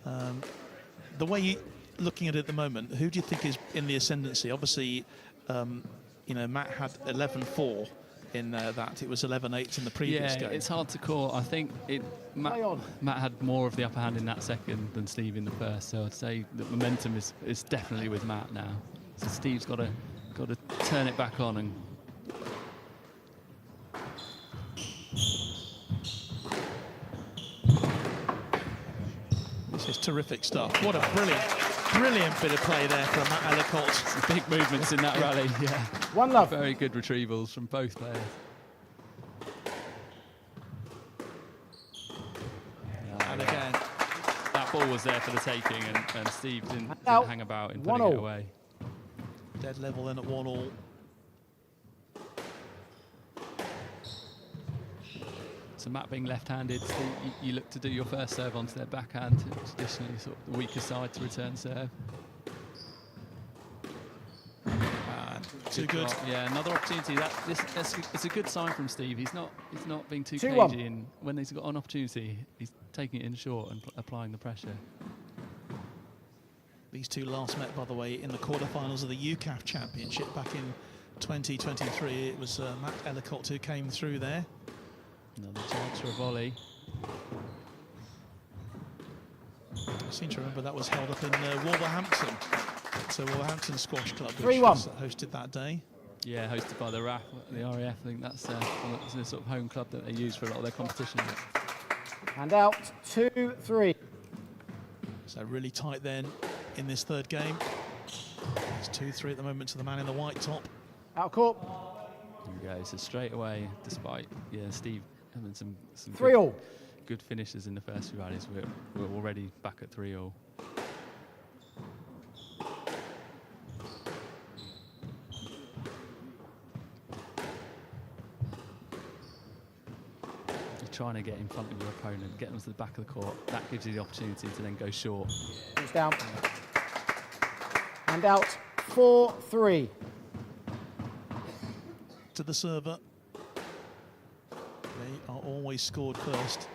The way you're looking at it at the moment, who do you think is in the ascendancy? Obviously, Matt had 11-4 in that. It was 11-8 in the previous game. Yeah, it's hard to call. I think Matt had more of the upper hand in that second than Steve in the first, so I'd say the momentum is definitely with Matt now. So Steve's got to turn it back on and this is terrific stuff. What a brilliant bit of play there from Matt Ellicott. some big movements in that rally. Yeah, 1-love. very good retrievals from both players. And again, That ball was there for the taking, and Steve didn't hang about in putting it away. dead level then at 1-1. So Matt being left-handed, you look to do your first serve onto their backhand, traditionally sort of the weaker side to return serve. Too good. Yeah, another opportunity. It's a good sign from Steve. He's not being too 2-1. cagey, and when he's got an opportunity, he's taking it in short and applying the pressure. These 2 last met, by the way, in the quarterfinals of the UCAF Championship back in 2023. It was Matt Ellicott who came through there. Another chance for a volley. I seem to remember that was held up in Wolverhampton. So Wolverhampton Squash Club, which 3-1. was hosted that day. Yeah, hosted by the RAF, the RAF. I think that's the sort of home club that they use for a lot of their competitions. And out 2-3. So really tight then in this third game. It's 2-3 at the moment to the man in the white top. Out of court. There we go. So straight away, despite Steve having some 3-all. good finishes in the first few rallies, we're already back at 3-all. Trying to get in front of your opponent, get them to the back of the court. That gives you the opportunity to then go short. It's down. And out 4-3. To the server. They are always scored first.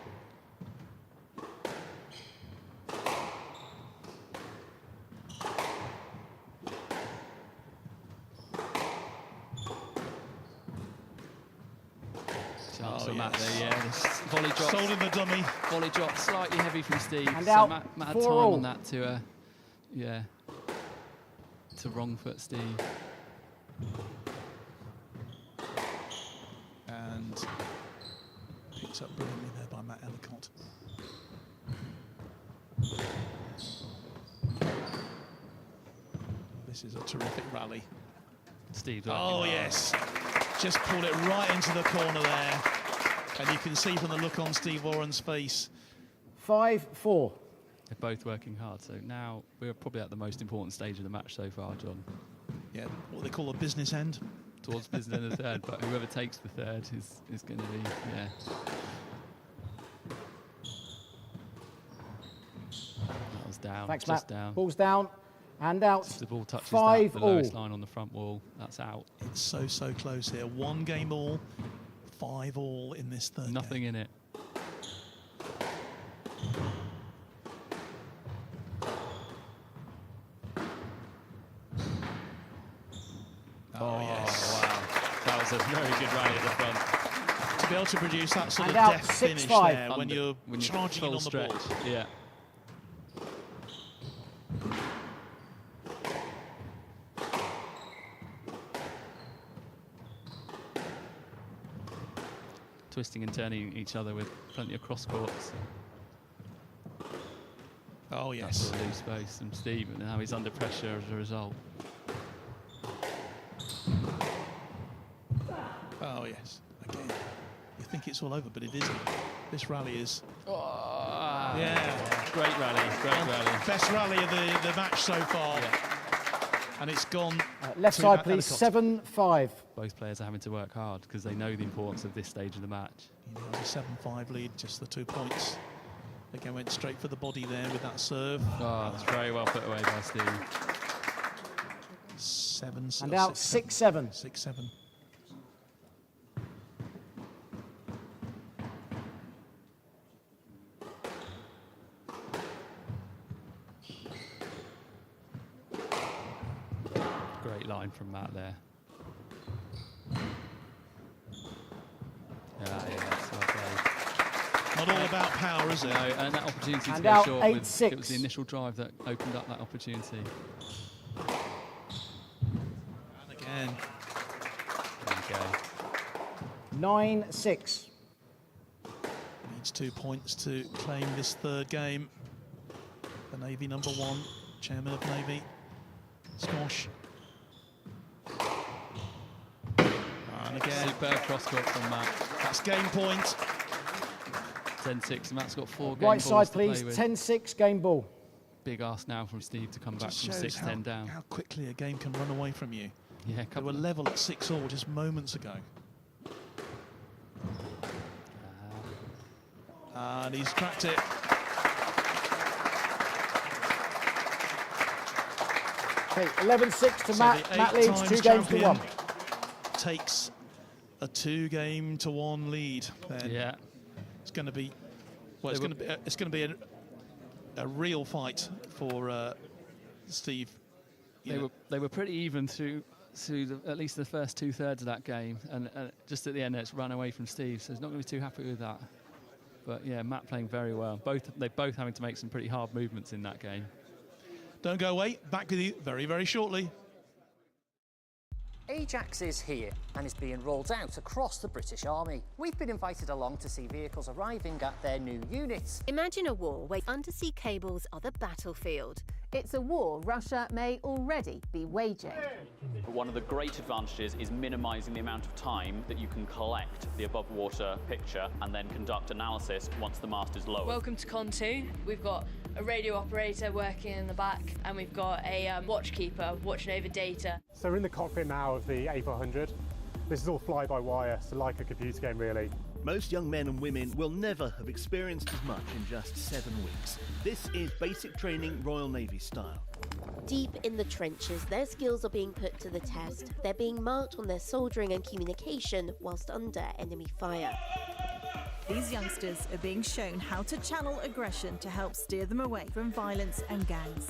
So Matt there, yeah, this volley drop. Sold in the dummy. Volley drop, slightly heavy from Steve. And so out, Matt had time 4-all. on that to, to wrong foot Steve. And picked up brilliantly there by Matt Ellicott. This is a terrific rally. Steve. Oh, yes. Just pulled it right into the corner there. And you can see from the look on Steve Warren's face. 5-4. They're both working hard. So now we're probably at the most important stage of the match so far, John. Yeah, what they call a business end. Towards business in the third, but whoever takes the third is going to be, yeah. That was down. Thanks, just Matt. down. Ball's down. And out If the ball touches 5-all. the lowest line on the front wall, that's out. It's so close here. 1 game all, 5-all in this third Nothing game. in it. Oh, yes. Wow. That was a very good rally at the front. To be able to produce that sort And of out deft finish 6-5. there when you're charging in full on the stretch. ball. Yeah. Twisting and turning each other with plenty of cross courts. Oh, That's yes. a loose space from Steve, and now he's under pressure as a result. Oh, yes. Again, you think it's all over, but it isn't. This rally is... Oh, yeah. Great rally, great rally. Best rally of the match so far. Yeah. And it's gone... Left to side, Matt please. Ellicott. 7-5. Both players are having to work hard because they know the importance of this stage of the match. He has a 7-5 lead, just the 2 points. Again, went straight for the body there with that serve. Oh, that's very well put away by Steve. 7, And out 6-7. 6-7. Great line from Matt there. Yeah, that's well played. Not all about power, is it? No, and that opportunity And to out go short, 8-6. it was the initial drive that opened up that opportunity. And again. There you go. 9-6. Needs 2 points to claim this third game. The Navy #1, chairman of Navy. Squash. And again, Superb cross-court from Matt. that's game point. 10-6, Matt's got 4 game Right balls side, to please. play with. 10-6 game ball. Big ask now from Steve to come back Just from shows 6-10 down. how quickly a game can run away from you. Yeah, They couple were of level at 6-all just moments ago. And he's cracked it. Okay, 11-6 to So Matt. the Matt leads 2 games to 1. Takes a 2-game-to-1 lead. Then yeah. it's going to be, well, it's going to be a real fight for Steve. They were pretty even through at least the first 2/3 of that game, and just at the end it's run away from Steve, so he's not going to be too happy with that. But yeah, Matt playing very well. They're both having to make some pretty hard movements in that game. Don't go away. Back with you very, very shortly. Ajax is here and is being rolled out across the British Army. We've been invited along to see vehicles arriving at their new units. Imagine a war where undersea cables are the battlefield. It's a war Russia may already be waging. One of the great advantages is minimising the amount of time that you can collect the above water picture and then conduct analysis once the mast is lowered. Welcome to Con 2. We've got a radio operator working in the back and we've got a watchkeeper watching over data. So we're in the cockpit now of the A400. This is all fly-by-wire, so like a computer game really. Most young men and women will never have experienced as much in just 7 weeks. This is basic training Royal Navy style. Deep in the trenches, their skills are being put to the test. They're being marked on their soldering and communication whilst under enemy fire. These youngsters are being shown how to channel aggression to help steer them away from violence and gangs.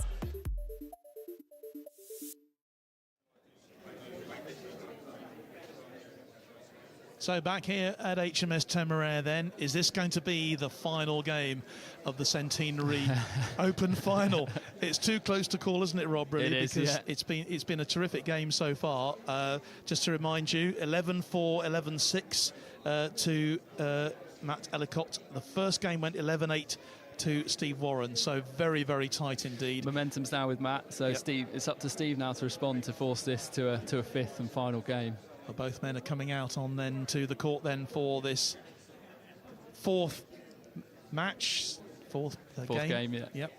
So back here at HMS Temeraire then, is this going to be the final game of the Centenary Open Final? It's too close to call, isn't it, Rob, really? It is, because yeah. it's been a terrific game so far. Just to remind you, 11-4, 11-6 to Matt Ellicott. The first game went 11-8 to Steve Warren, so very, very tight indeed. Momentum's now with Matt, so yep. Steve, it's up to Steve now to respond to force this to a fifth and final game. Well, both men are coming out on then to the court then for this fourth match, fourth game. Yeah. Yep.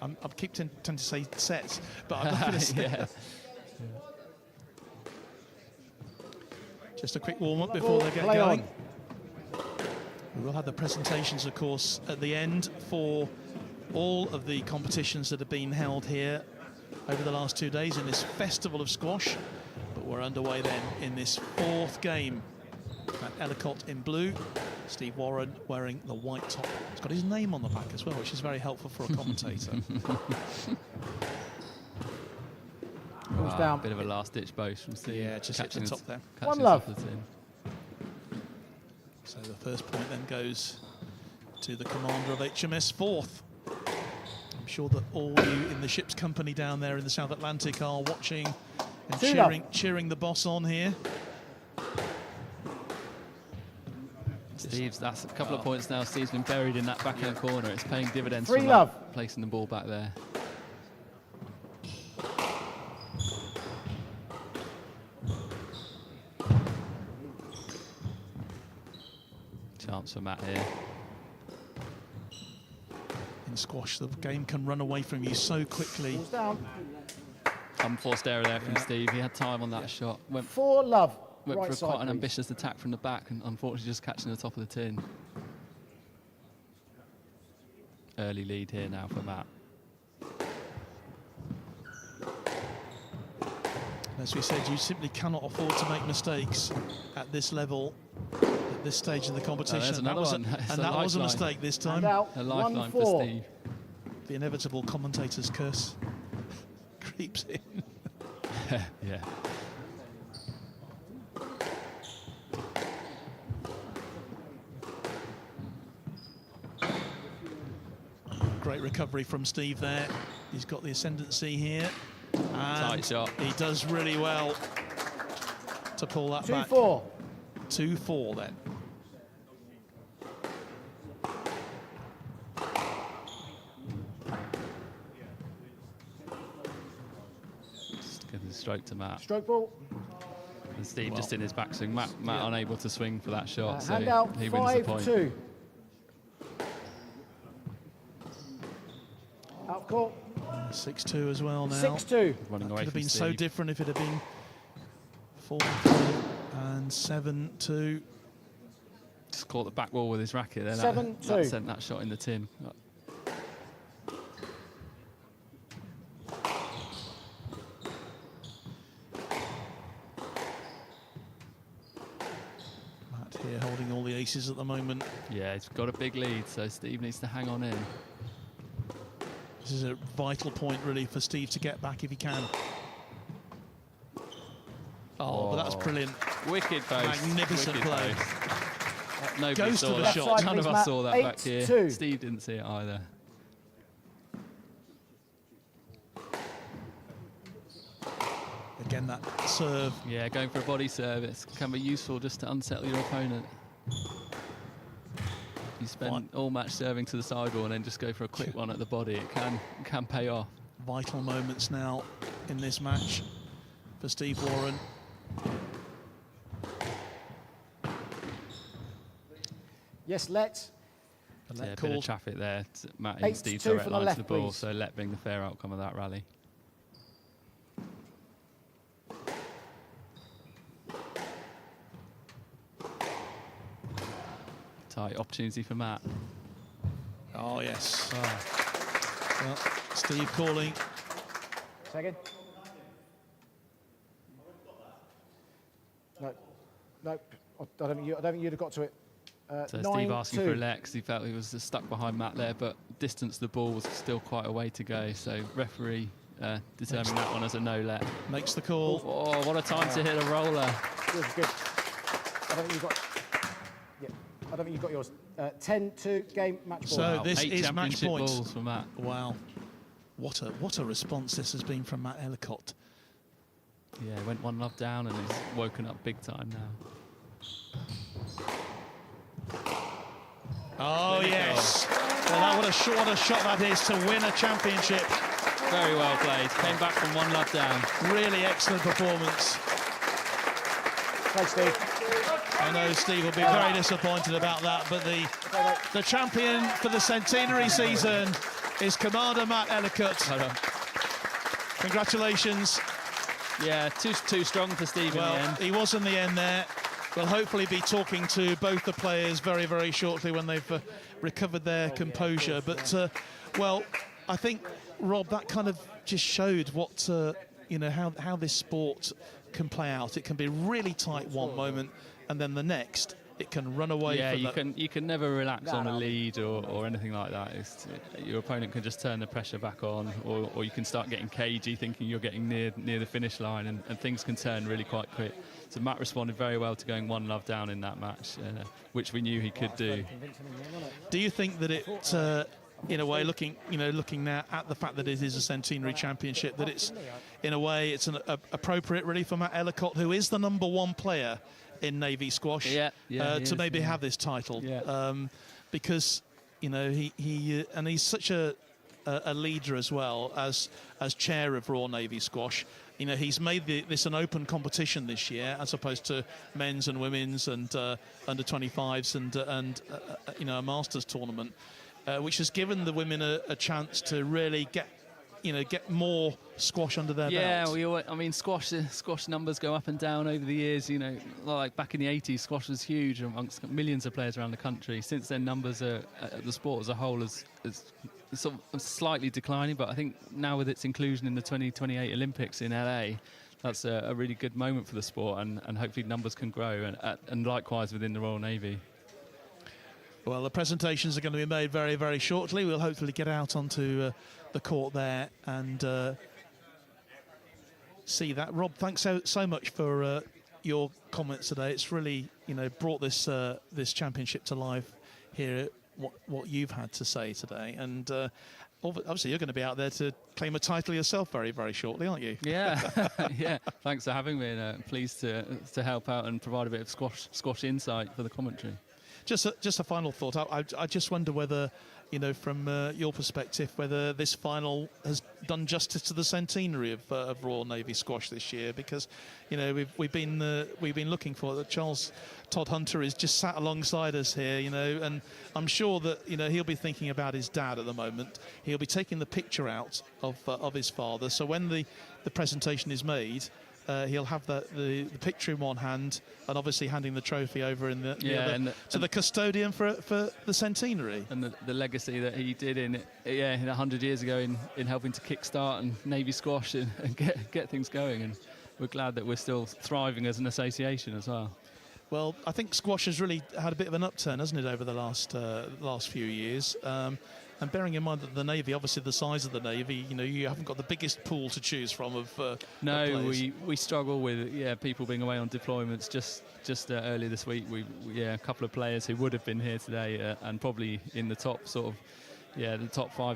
I keep tend to say sets, but I'm not going to say that. Just a quick warm-up before they get going. We will have the presentations, of course, at the end for all of the competitions that have been held here over the last 2 days in this festival of squash. But we're underway then in this fourth game. Matt Ellicott in blue, Steve Warren wearing the white top. It's got his name on the back as well, which is very helpful for a commentator. Down. Bit of a last-ditch boast from Steve. Yeah, just hit the top there. One love. So the first point then goes to the commander of HMS Forth. I'm sure that all you in the ship's company down there in the South Atlantic are watching and cheering the boss on here. Steve's, that's a couple of points now. Steve's been buried in that backhand corner. It's paying dividends Free from love. Placing the ball back there. Chance for Matt here. In squash, the game can run away from you so quickly. Unforced error there from Steve. He had time on that shot. Went for love. Went right for quite an please. ambitious attack from the back, and unfortunately just catching the top of the tin. Early lead here now for Matt. As we said, you simply cannot afford to make mistakes at this level, at this stage of the competition. That was a mistake this time. A lifeline for Steve. The inevitable commentator's curse creeps in. Yeah. Great recovery from Steve there. He's got the ascendancy here. And tight shot. He does really well to pull that back. 2-4. 2-4 then. Just give the stroke to Matt. Stroke ball. And Steve just in his backswing. Matt unable to swing for that shot, so hand out, he wins the point. 5-2. Out court. 6-2 as well now. 6-2. Running away could have from been Steve. so different if it had been 4-2 and 7-2. Just caught the back wall with his racket there. 7-2. That sent that shot in the tin. Matt here holding all the aces at the moment. Yeah, he's got a big lead, so Steve needs to hang on in. This is a vital point, really, for Steve to get back if he can. Oh, but that's brilliant. Wicked post. Magnificent Wicked play. Post. Nobody Goes saw to the that. shot. None of us saw that back here. 8-2. Steve didn't see it either. again, that serve. Yeah, going for a body service can be useful just to unsettle your opponent. You spend all match serving to the sidewall and then just go for a quick one at the body. It can pay off. Vital moments now in this match for Steve Warren. Yes, Let. Yeah, a bit of traffic there. Matt 8-2 and Steve for direct the line to left, the ball, please. so Let being the fair outcome of that rally. Tight opportunity for Matt. Oh, yes. Well, Steve calling. Second. No, no, I don't think you'd have got to it. So Steve asking for a let because he felt he was stuck behind Matt there, but distance of the ball was still quite a way to go. So referee determining that one as a no let. Makes the call. Oh, what a time to hit a roller. Good, good. I don't think you've got. Yeah, I don't think you've got yours. 10-2 game match ball. So this is match point. Balls for Matt. Wow, what a response this has been from Matt Ellicott. Yeah, went 1-0 down and he's woken up big time now. Oh yes. Well, what a shot that is to win a championship. Very well played. Came back from 1-0 down. Really excellent performance. Thanks, Steve. I know Steve will be very disappointed about that, but the champion for the Centenary season is Commander Matt Ellicott. Congratulations. Yeah, too strong for Steve in the end. He was in the end there. We'll hopefully be talking to both the players very, very shortly when they've recovered their composure. But, well, I think, Rob, that kind of just showed what, how this sport can play out. It can be really tight one moment, and then the next, it can run away. Yeah, from you can never relax on a lead or anything like that. Your opponent can just turn the pressure back on, or you can start getting cagey, thinking you're getting near the finish line, and things can turn really quite quick. So Matt responded very well to going 1-0 down in that match, which we knew he could do. Do you think that it, in a way, looking now at the fact that it is a Centenary Championship, that it's, in a way, it's appropriate really for Matt Ellicott, who is the #1 player in Navy squash, to maybe have this title, because he's such a leader as well as chair of Royal Navy Squash. He's made this an open competition this year, as opposed to men's and women's and under 25s and a Masters tournament, which has given the women a chance to really get more squash under their belt. Yeah, squash numbers go up and down over the years. Like back in the 80s, squash was huge amongst millions of players around the country. Since then, numbers the sport as a whole is sort of slightly declining, but I think now with its inclusion in the 2028 Olympics in LA, that's a really good moment for the sport, and hopefully numbers can grow, and likewise within the Royal Navy. Well, the presentations are going to be made very, very shortly. We'll hopefully get out onto the court there and see that. Rob, thanks so much for your comments today. It's really, brought this championship to life here. What you've had to say today, and obviously you're going to be out there to claim a title yourself very, very shortly, aren't you? Yeah, yeah. Thanks for having me, and pleased to help out and provide a bit of squash insight for the commentary. Just a final thought. I just wonder whether, from your perspective, whether this final has done justice to the centenary of Royal Navy Squash this year, because we've been looking for it. Charles Todd Hunter is just sat alongside us here, and I'm sure that he'll be thinking about his dad at the moment. He'll be taking the picture out of his father. So when the presentation is made, he'll have the picture in one hand and obviously handing the trophy over in the other to the custodian for the centenary. And the legacy that he did in 100 years ago in helping to kickstart and Navy squash and get things going. And we're glad that we're still thriving as an association as well. Well, I think squash has really had a bit of an upturn, hasn't it, over the last few years. And bearing in mind that the Navy, obviously the size of the Navy, you haven't got the biggest pool to choose from of No, we struggle with people being away on deployments. Just earlier this week, a couple of players who would have been here today and probably in the top sort of the top 4,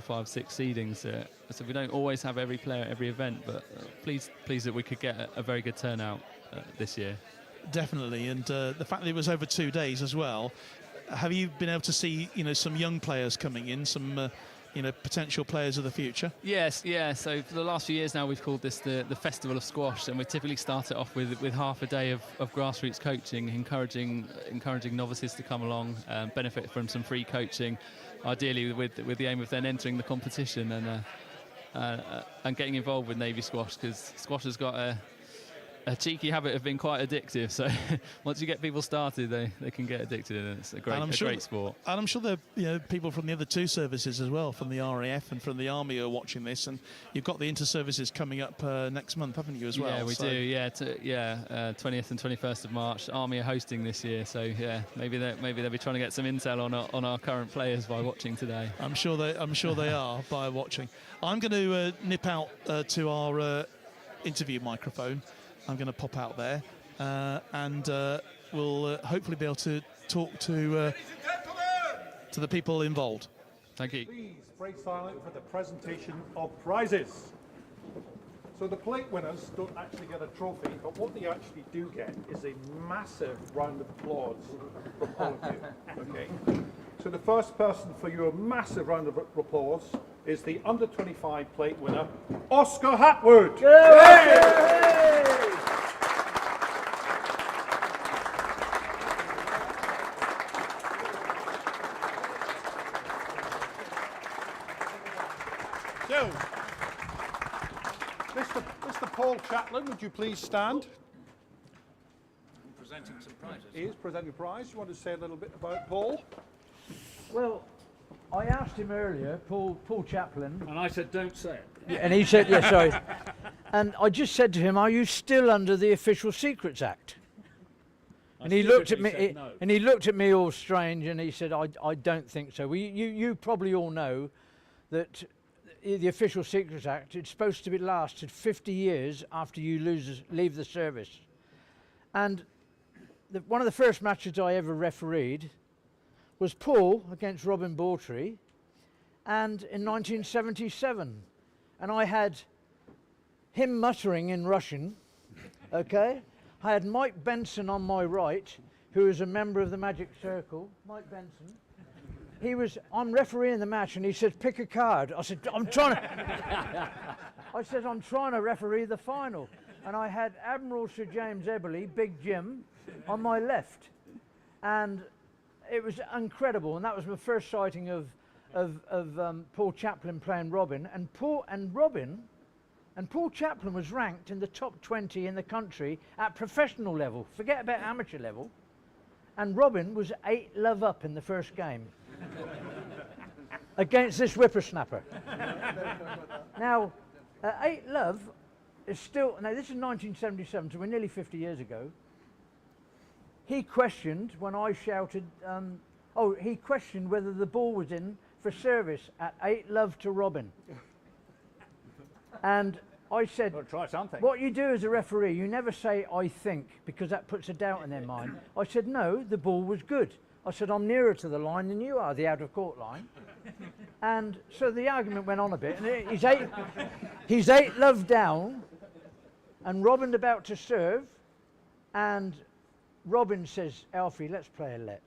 5, 6 seedings. So we don't always have every player at every event, but pleased that we could get a very good turnout this year. Definitely, and the fact that it was over 2 days as well. Have you been able to see, some young players coming in, some, potential players of the future? Yes, yeah. So for the last few years now, we've called this the Festival of Squash, and we typically start it off with half a day of grassroots coaching, encouraging novices to come along, benefit from some free coaching, ideally with the aim of then entering the competition and getting involved with Navy Squash, because squash has got a cheeky habit of being quite addictive. So once you get people started, they can get addicted, and it's a great sport. And I'm sure there are people from the other 2 services as well, from the RAF and from the Army, who are watching this. And you've got the inter-services coming up next month, haven't you, as well? Yeah, we do. Yeah, 20th and 21st of March. Army are hosting this year, so yeah, maybe they'll be trying to get some intel on our current players by watching today. I'm sure they are by watching. I'm going to nip out to our interview microphone. I'm going to pop out there, and we'll hopefully be able to talk to the people involved. Thank you. Please break silent for the presentation of prizes. So the plate winners don't actually get a trophy, but what they actually do get is a massive round of applause from all of you. Okay. So the first person for your massive round of applause is the under 25 plate winner, Oscar Hatwood. So, Mr. Paul Chaplin, would you please stand? Presenting some prizes. He is presenting a prize. You want to say a little bit about Paul? Well, I asked him earlier, Paul Chaplin. And I said, don't say it. And he said, yeah, sorry. And I just said to him, are you still under the Official Secrets Act? And he looked at me, no. and he looked at me all strange, and he said, I don't think so. Well, you probably all know that the Official Secrets Act, it's supposed to be lasted 50 years after you leave the service. And one of the first matches I ever refereed was Paul against Robin Bawtry, and in 1977. And I had him muttering in Russian, okay? I had Mike Benson on my right, who is a member of the Magic Circle. Mike Benson. I'm refereeing the match, and he said, pick a card. I said, I'm trying to referee the final. And I had Admiral Sir James Eberly, Big Jim, on my left. And it was incredible, and that was my first sighting of Paul Chaplin playing Robin. And Paul Chaplin was ranked in the top 20 in the country at professional level. Forget about amateur level. And Robin was 8-love up in the first game against this whippersnapper. Now, 8-love is still. Now, this is 1977, so we're nearly 50 years ago. He questioned when I shouted. He questioned whether the ball was in for service at 8-love to Robin. And I said, Well, try something. what you do as a referee, you never say, I think, because that puts a doubt in their mind. I said, no, the ball was good. I said, I'm nearer to the line than you are, the out-of-court line. And so the argument went on a bit. And he's 8-love down, and Robin about to serve, and Robin says, Alfie, let's play a let.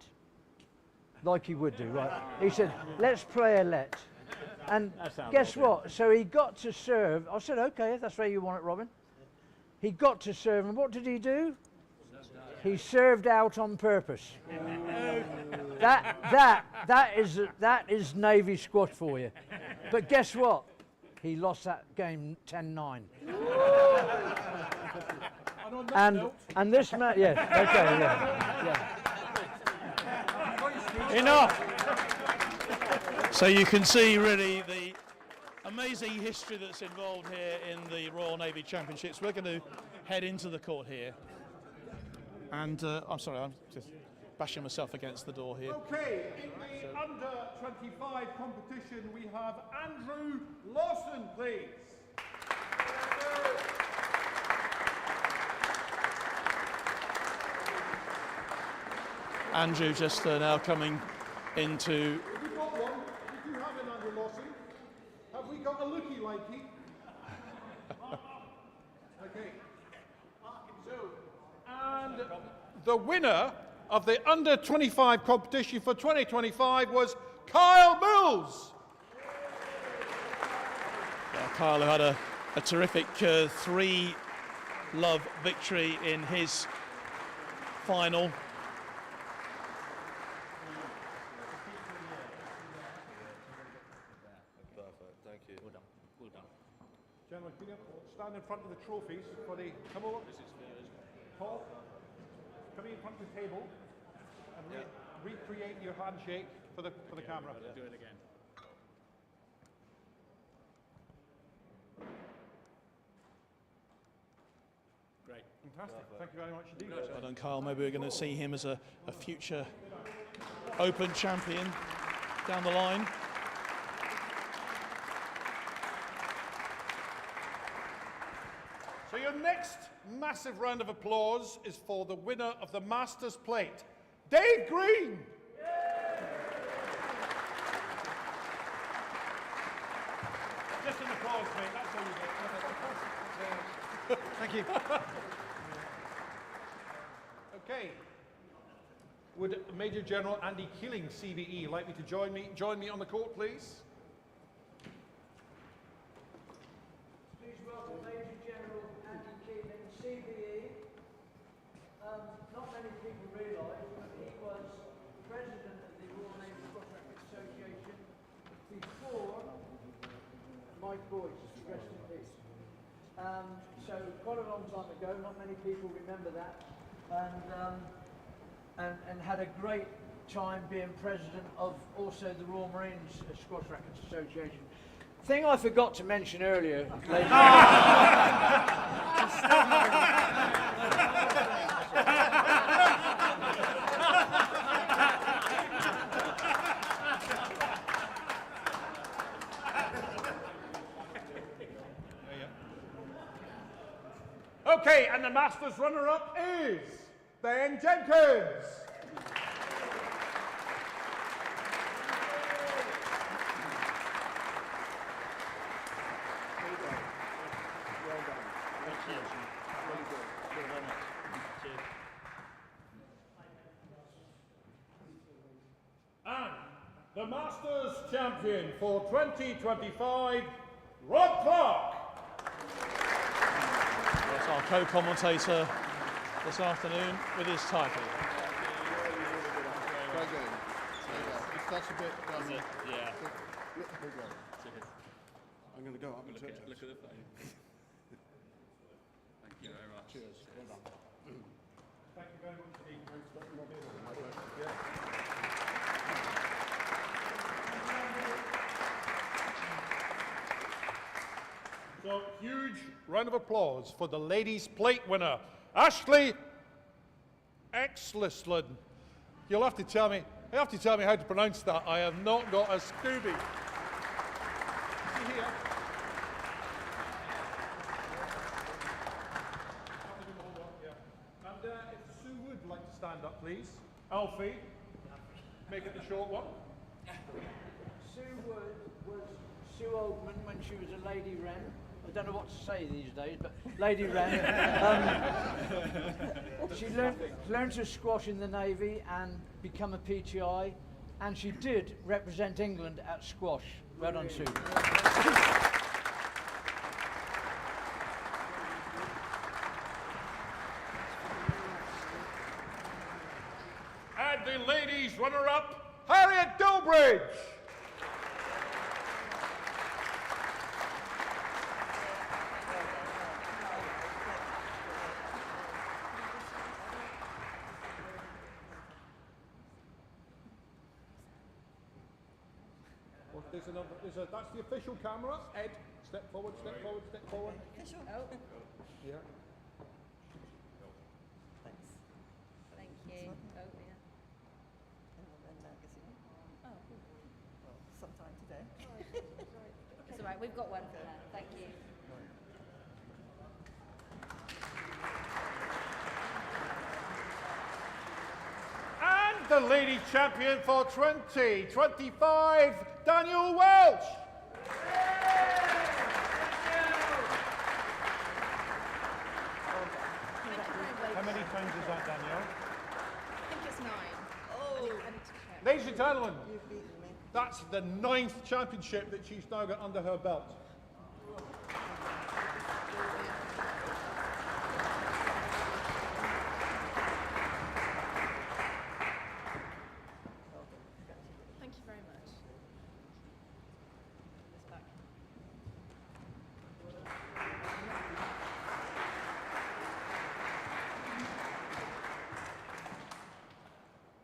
Like he would do, right? He said, let's play a let. And guess what? So he got to serve. I said, okay, if that's where you want it, Robin. He got to serve, and what did he do? He served out on purpose. That is Navy squash for you. But guess what? He lost that game 10-9. And this match, yes, okay, yeah. Enough. So you can see really the amazing history that's involved here in the Royal Navy Championships. We're going to head into the court here. And I'm sorry, I'm just bashing myself against the door here. Okay, in the under 25 competition, we have Andrew Lawson, please. Andrew just now coming into the winner of the under-25 competition for 2025 was Kyle Mills. Yeah, Kyle, who had a terrific 3-love victory in his final. Perfect, thank you. Well done, well done. Gentlemen, can you stand in front of the trophies for the... Come over. Paul, come in front of the table and recreate your handshake for the camera. Do it again. Great. Fantastic. Thank you very much indeed. Well done, Kyle. Maybe we're going to see him as a future Open champion down the line. So your next massive round of applause is for the winner of the Masters Plate, Dave Green. Just an applause, mate. That's all you get. Thank you. Okay. Would Major General Andy Keeling, CBE, like me to join me on the court, please? Please welcome Major General Andy Keeling, CBE. Not many people realise, but he was president of the Royal Navy Squash Racket Association before Mike Boyce, rest in peace. So quite a long time ago, not many people remember that, and had a great time being president of also the Royal Marines Squash Rackets Association. Thing I forgot to mention earlier, ladies Okay, and the Masters runner-up is Ben Jenkins. And the Masters champion for 2025, Rob Clark. That's our co-commentator this afternoon with his title. That's a bit. Yeah. I'm going to go up and touch it. Look at the phone. Thank you very much. Cheers. Well done. Thank you very much indeed. So, huge round of applause for the ladies' plate winner, Ashley Exlisland. You have to tell me how to pronounce that. I have not got a Scooby. See here. And if Sue would like to stand up, please. Alfie, make it the short one. Sue Wood was Sue Oldman when she was a Lady Wren. I don't know what to say these days, but Lady Wren. She learned to squash in the Navy and become a PTI, and she did represent England at squash. Well done, Sue. And the ladies runner-up, Harriet Dilbridge. That's the official camera. Ed, step forward, step forward, step forward. Official? Oh. Yeah. Thanks. Thank you. Oh, yeah. Oh, well, sometime today. It's all right, we've got one for her. Thank you. And the lady champion for 2025, Daniel Welch. How many times is that, Daniel? Ladies and gentlemen, that's the 9th championship that she's now got under her belt. Thank you very much.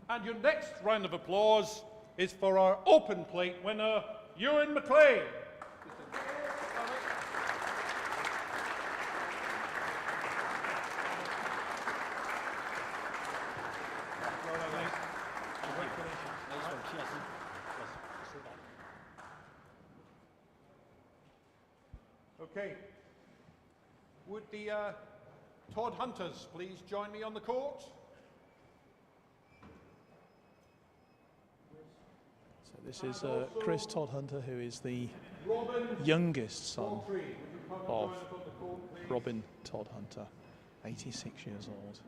And your next round of applause is for our open plate winner, Ewan McLean. Okay. Would the Todd Hunters please join me on the court? So this is Chris Todd Hunter, who is the youngest son of Robin Todd Hunter, 86 years old.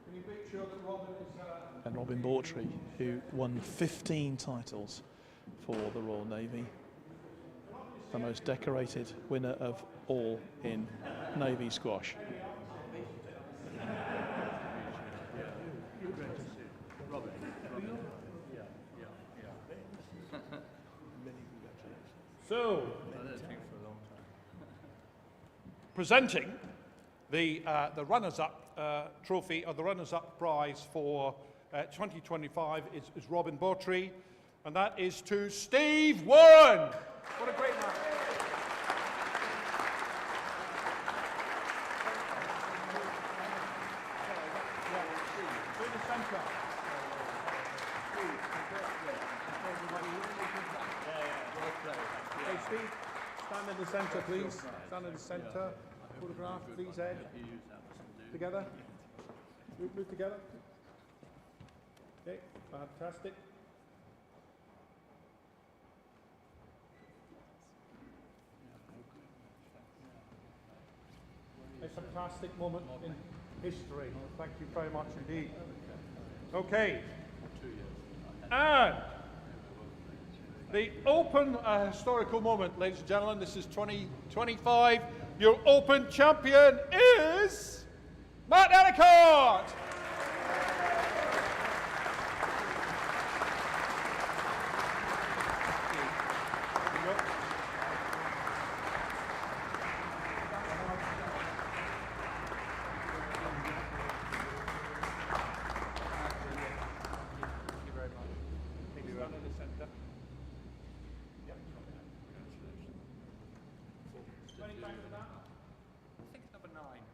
Can you make sure that Robin is... And Robin Bawtry, who won 15 titles for the Royal Navy. The most decorated winner of all in Navy squash. So, presenting the runners-up trophy, or the runners-up prize for 2025 is Robin Bawtry, and that is to Steve Warren. What a great man. Hey Steve, stand in the centre please. Stand in the centre. Photograph, please Ed. Together. Move together. Okay, fantastic. A fantastic moment in history. Thank you very much indeed. Okay. And the Open historical moment, ladies and gentlemen, this is 2025. Your Open champion is Matt Ellicott.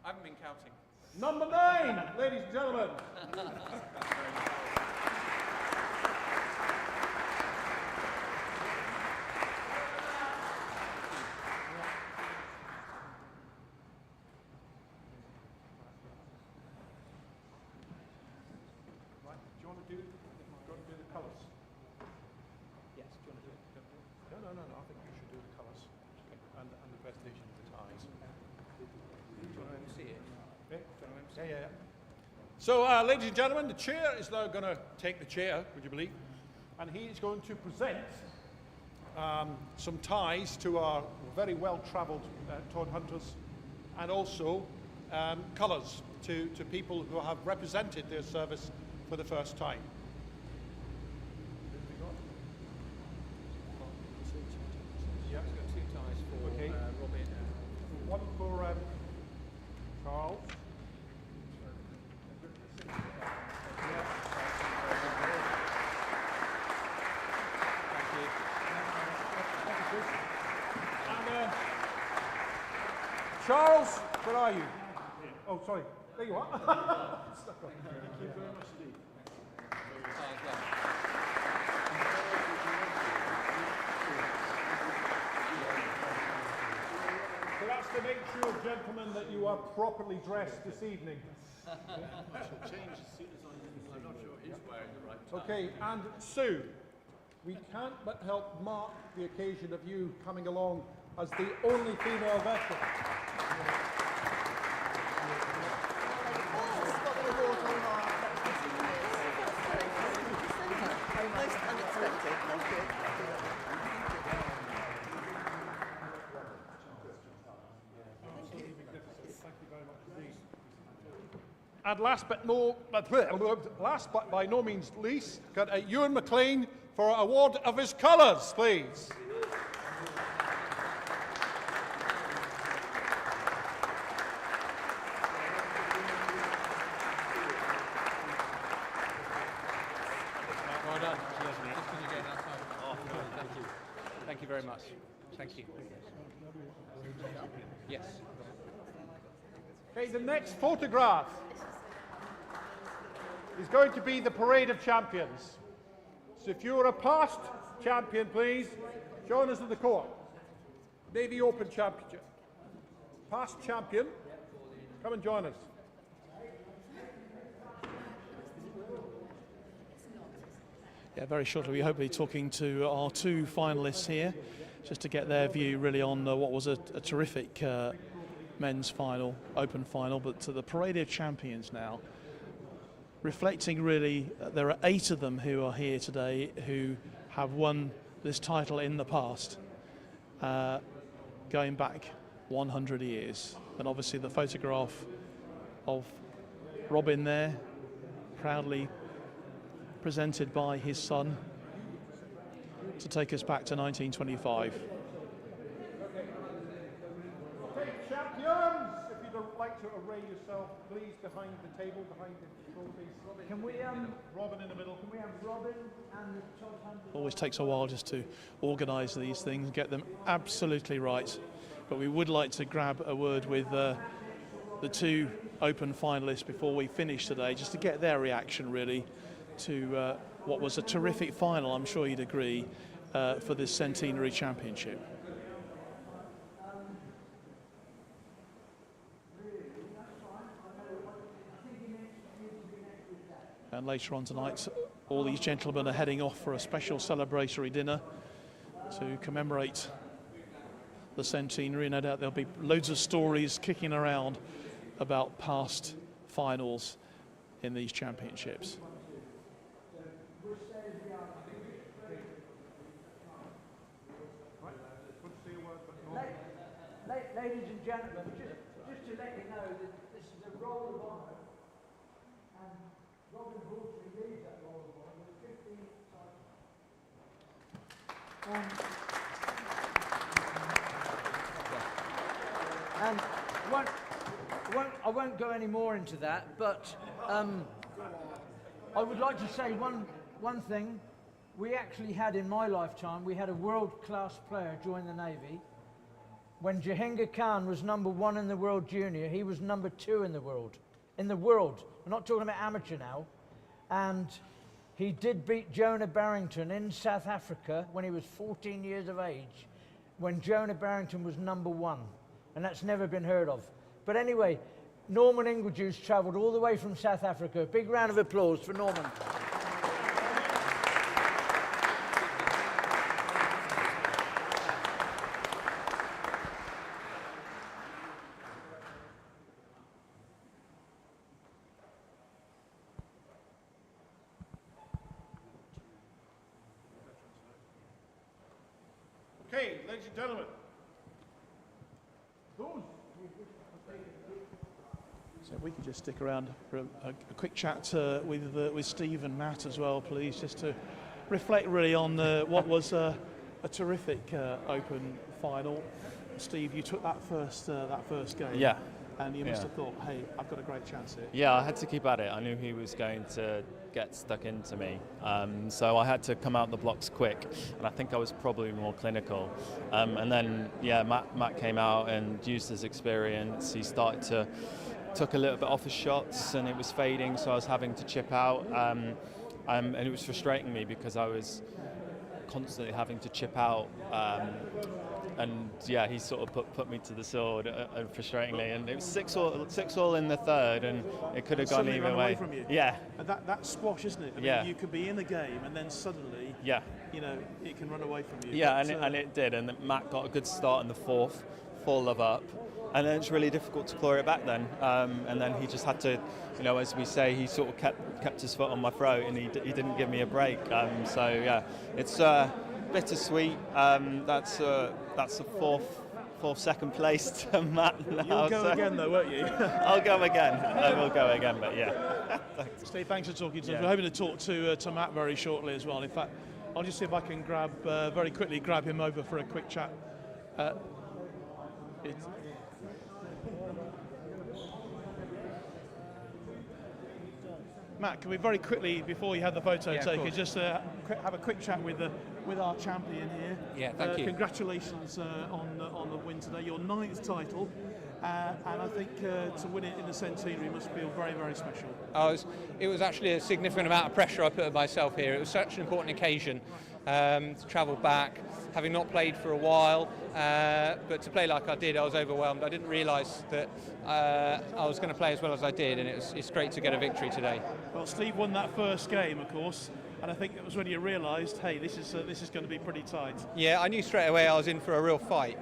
I haven't been counting. Number 9, ladies and gentlemen. Right, do you want to do the colours? Yes, do you want to do it? No, I think you should do the colours. Okay. And the presentation of the ties. Do you want to MC it? Yeah. So, ladies and gentlemen, the chair is now going to take the chair, would you believe? And he's going to present some ties to our very well-travelled Todd Hunters, and also colours to people who have represented their service for the first time. Yeah, we've got 2 ties for Robin. One for Charles. And Charles, where are you? Oh, sorry. There you are. Thank you very much indeed. So that's to make sure, gentlemen, that you are properly dressed this evening. I shall change as soon as I'm not sure he's wearing the right tie. Okay, and Sue, we can't but help mark the occasion of you coming along as the only female veteran. And last but by no means least, got Ewan McLean for award of his colours, please. Well done. Thank you. Thank you very much. Thank you. Yes. Okay, the next photograph is going to be the Parade of Champions. So if you're a past champion, please join us at the court. Navy Open Championship. Past champion, come and join us. Yeah, very shortly we hope to be talking to our two finalists here, just to get their view really on what was a terrific men's final, open final, but to the Parade of Champions now. Reflecting really, there are 8 of them who are here today who have won this title in the past, going back 100 years. And obviously the photograph of Robin there, proudly presented by his son, to take us back to 1925. Okay, champions, if you'd like to array yourself, please, behind the table, behind the trophies. Can we, Robin in the middle. Can we have Robin and the top 100? Always takes a while just to organise these things, get them absolutely right. But we would like to grab a word with the 2 open finalists before we finish today, just to get their reaction really to what was a terrific final, I'm sure you'd agree, for this Centenary Championship. And later on tonight, all these gentlemen are heading off for a special celebratory dinner to commemorate the Centenary. No doubt there'll be loads of stories kicking around about past finals in these championships. Ladies and gentlemen, just to let you know that this is a roll of honour, and Robin Hawtrey leads that roll of honour with 15 titles. And I won't go any more into that, but I would like to say one thing. We actually had, in my lifetime, we had a world-class player join the Navy. When Jahangir Khan was #1 in the world junior, he was #2 in the world. In the world. We're not talking about amateur now. And he did beat Jonah Barrington in South Africa when he was 14 years of age, when Jonah Barrington was #1. And that's never been heard of. But anyway, Norman Ingledew travelled all the way from South Africa. Big round of applause for Norman. Okay, ladies and gentlemen. So if we could just stick around for a quick chat with Steve and Matt as well, please, just to reflect really on what was a terrific open final. Steve, you took that first game. Yeah. And you must have thought, hey, I've got a great chance here. Yeah, I had to keep at it. I knew he was going to get stuck into me. So I had to come out the blocks quick, and I think I was probably more clinical. And then, yeah, Matt came out and used his experience. He took a little bit off his shots, and it was fading, so I was having to chip out. And it was frustrating me because I was constantly having to chip out. And yeah, he sort of put me to the sword, frustratingly, and it was 6-all in the third, and it could have gone either way. From you. Yeah. And that's squash, isn't it? I mean, you could be in the game, and then suddenly, it can run away from you. Yeah, and it did, and Matt got a good start in the fourth, 4-love up, and then it's really difficult to claw it back then. And then he just had to, as we say, he sort of kept his foot on my throat, and he didn't give me a break. So yeah, it's bittersweet. That's the for second place to Matt now. You'll go again though, won't you? I'll go again. I will go again, but yeah. Thanks. Steve, thanks for talking to us. Yeah. We're hoping to talk to Matt very shortly as well. In fact, I'll just see if I can very quickly grab him over for a quick chat. Matt, can we very quickly, before you have the photo taken, just have a quick chat with our champion here? Yeah, thank you. Congratulations on the win today, your 9th title, and I think to win it in the Centenary must feel very, very special. It was actually a significant amount of pressure I put on myself here. It was such an important occasion to travel back, having not played for a while, but to play like I did, I was overwhelmed. I didn't realise that I was going to play as well as I did, and it's great to get a victory today. Well, Steve won that first game, of course, and I think it was when you realised, hey, this is going to be pretty tight. Yeah, I knew straight away I was in for a real fight.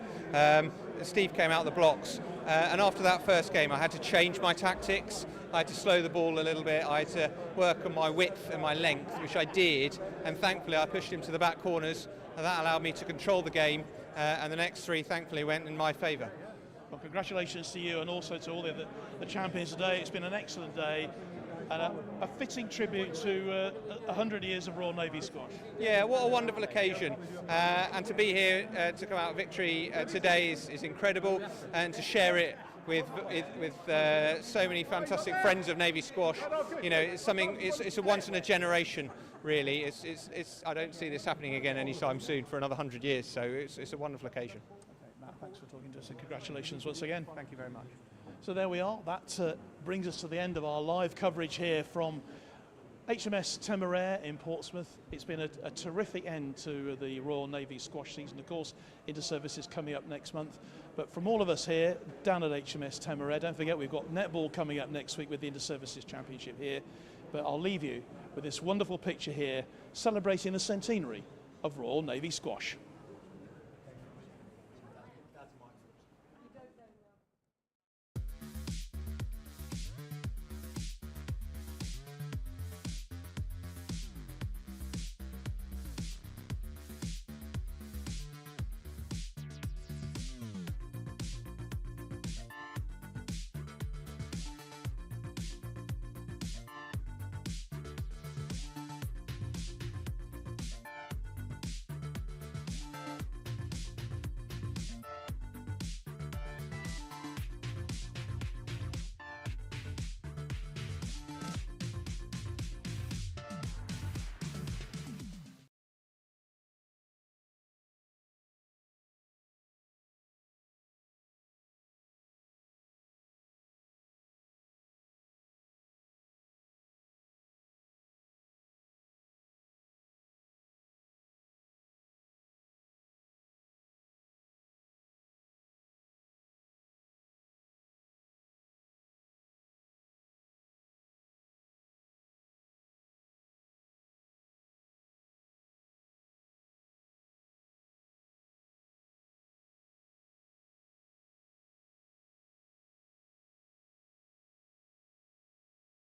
Steve came out of the blocks, and after that first game I had to change my tactics. I had to slow the ball a little bit, I had to work on my width and my length, which I did, and thankfully I pushed him to the back corners, and that allowed me to control the game, and the next 3 thankfully went in my favour. Well, congratulations to you and also to all the champions today. It's been an excellent day and a fitting tribute to 100 years of Royal Navy squash. Yeah, what a wonderful occasion, and to be here to come out with victory today is incredible, and to share it with so many fantastic friends of Navy squash. You know, it's a once in a generation, really. I don't see this happening again anytime soon for another 100 years, so it's a wonderful occasion. Okay, Matt, thanks for talking to us and congratulations once again. Thank you very much. So there we are. That brings us to the end of our live coverage here from HMS Temeraire in Portsmouth. It's been a terrific end to the Royal Navy squash season. Of course, inter-service is coming up next month. But from all of us here down at HMS Temeraire, don't forget we've got netball coming up next week with the Inter-Services Championship here. But I'll leave you with this wonderful picture here celebrating the centenary of Royal Navy squash.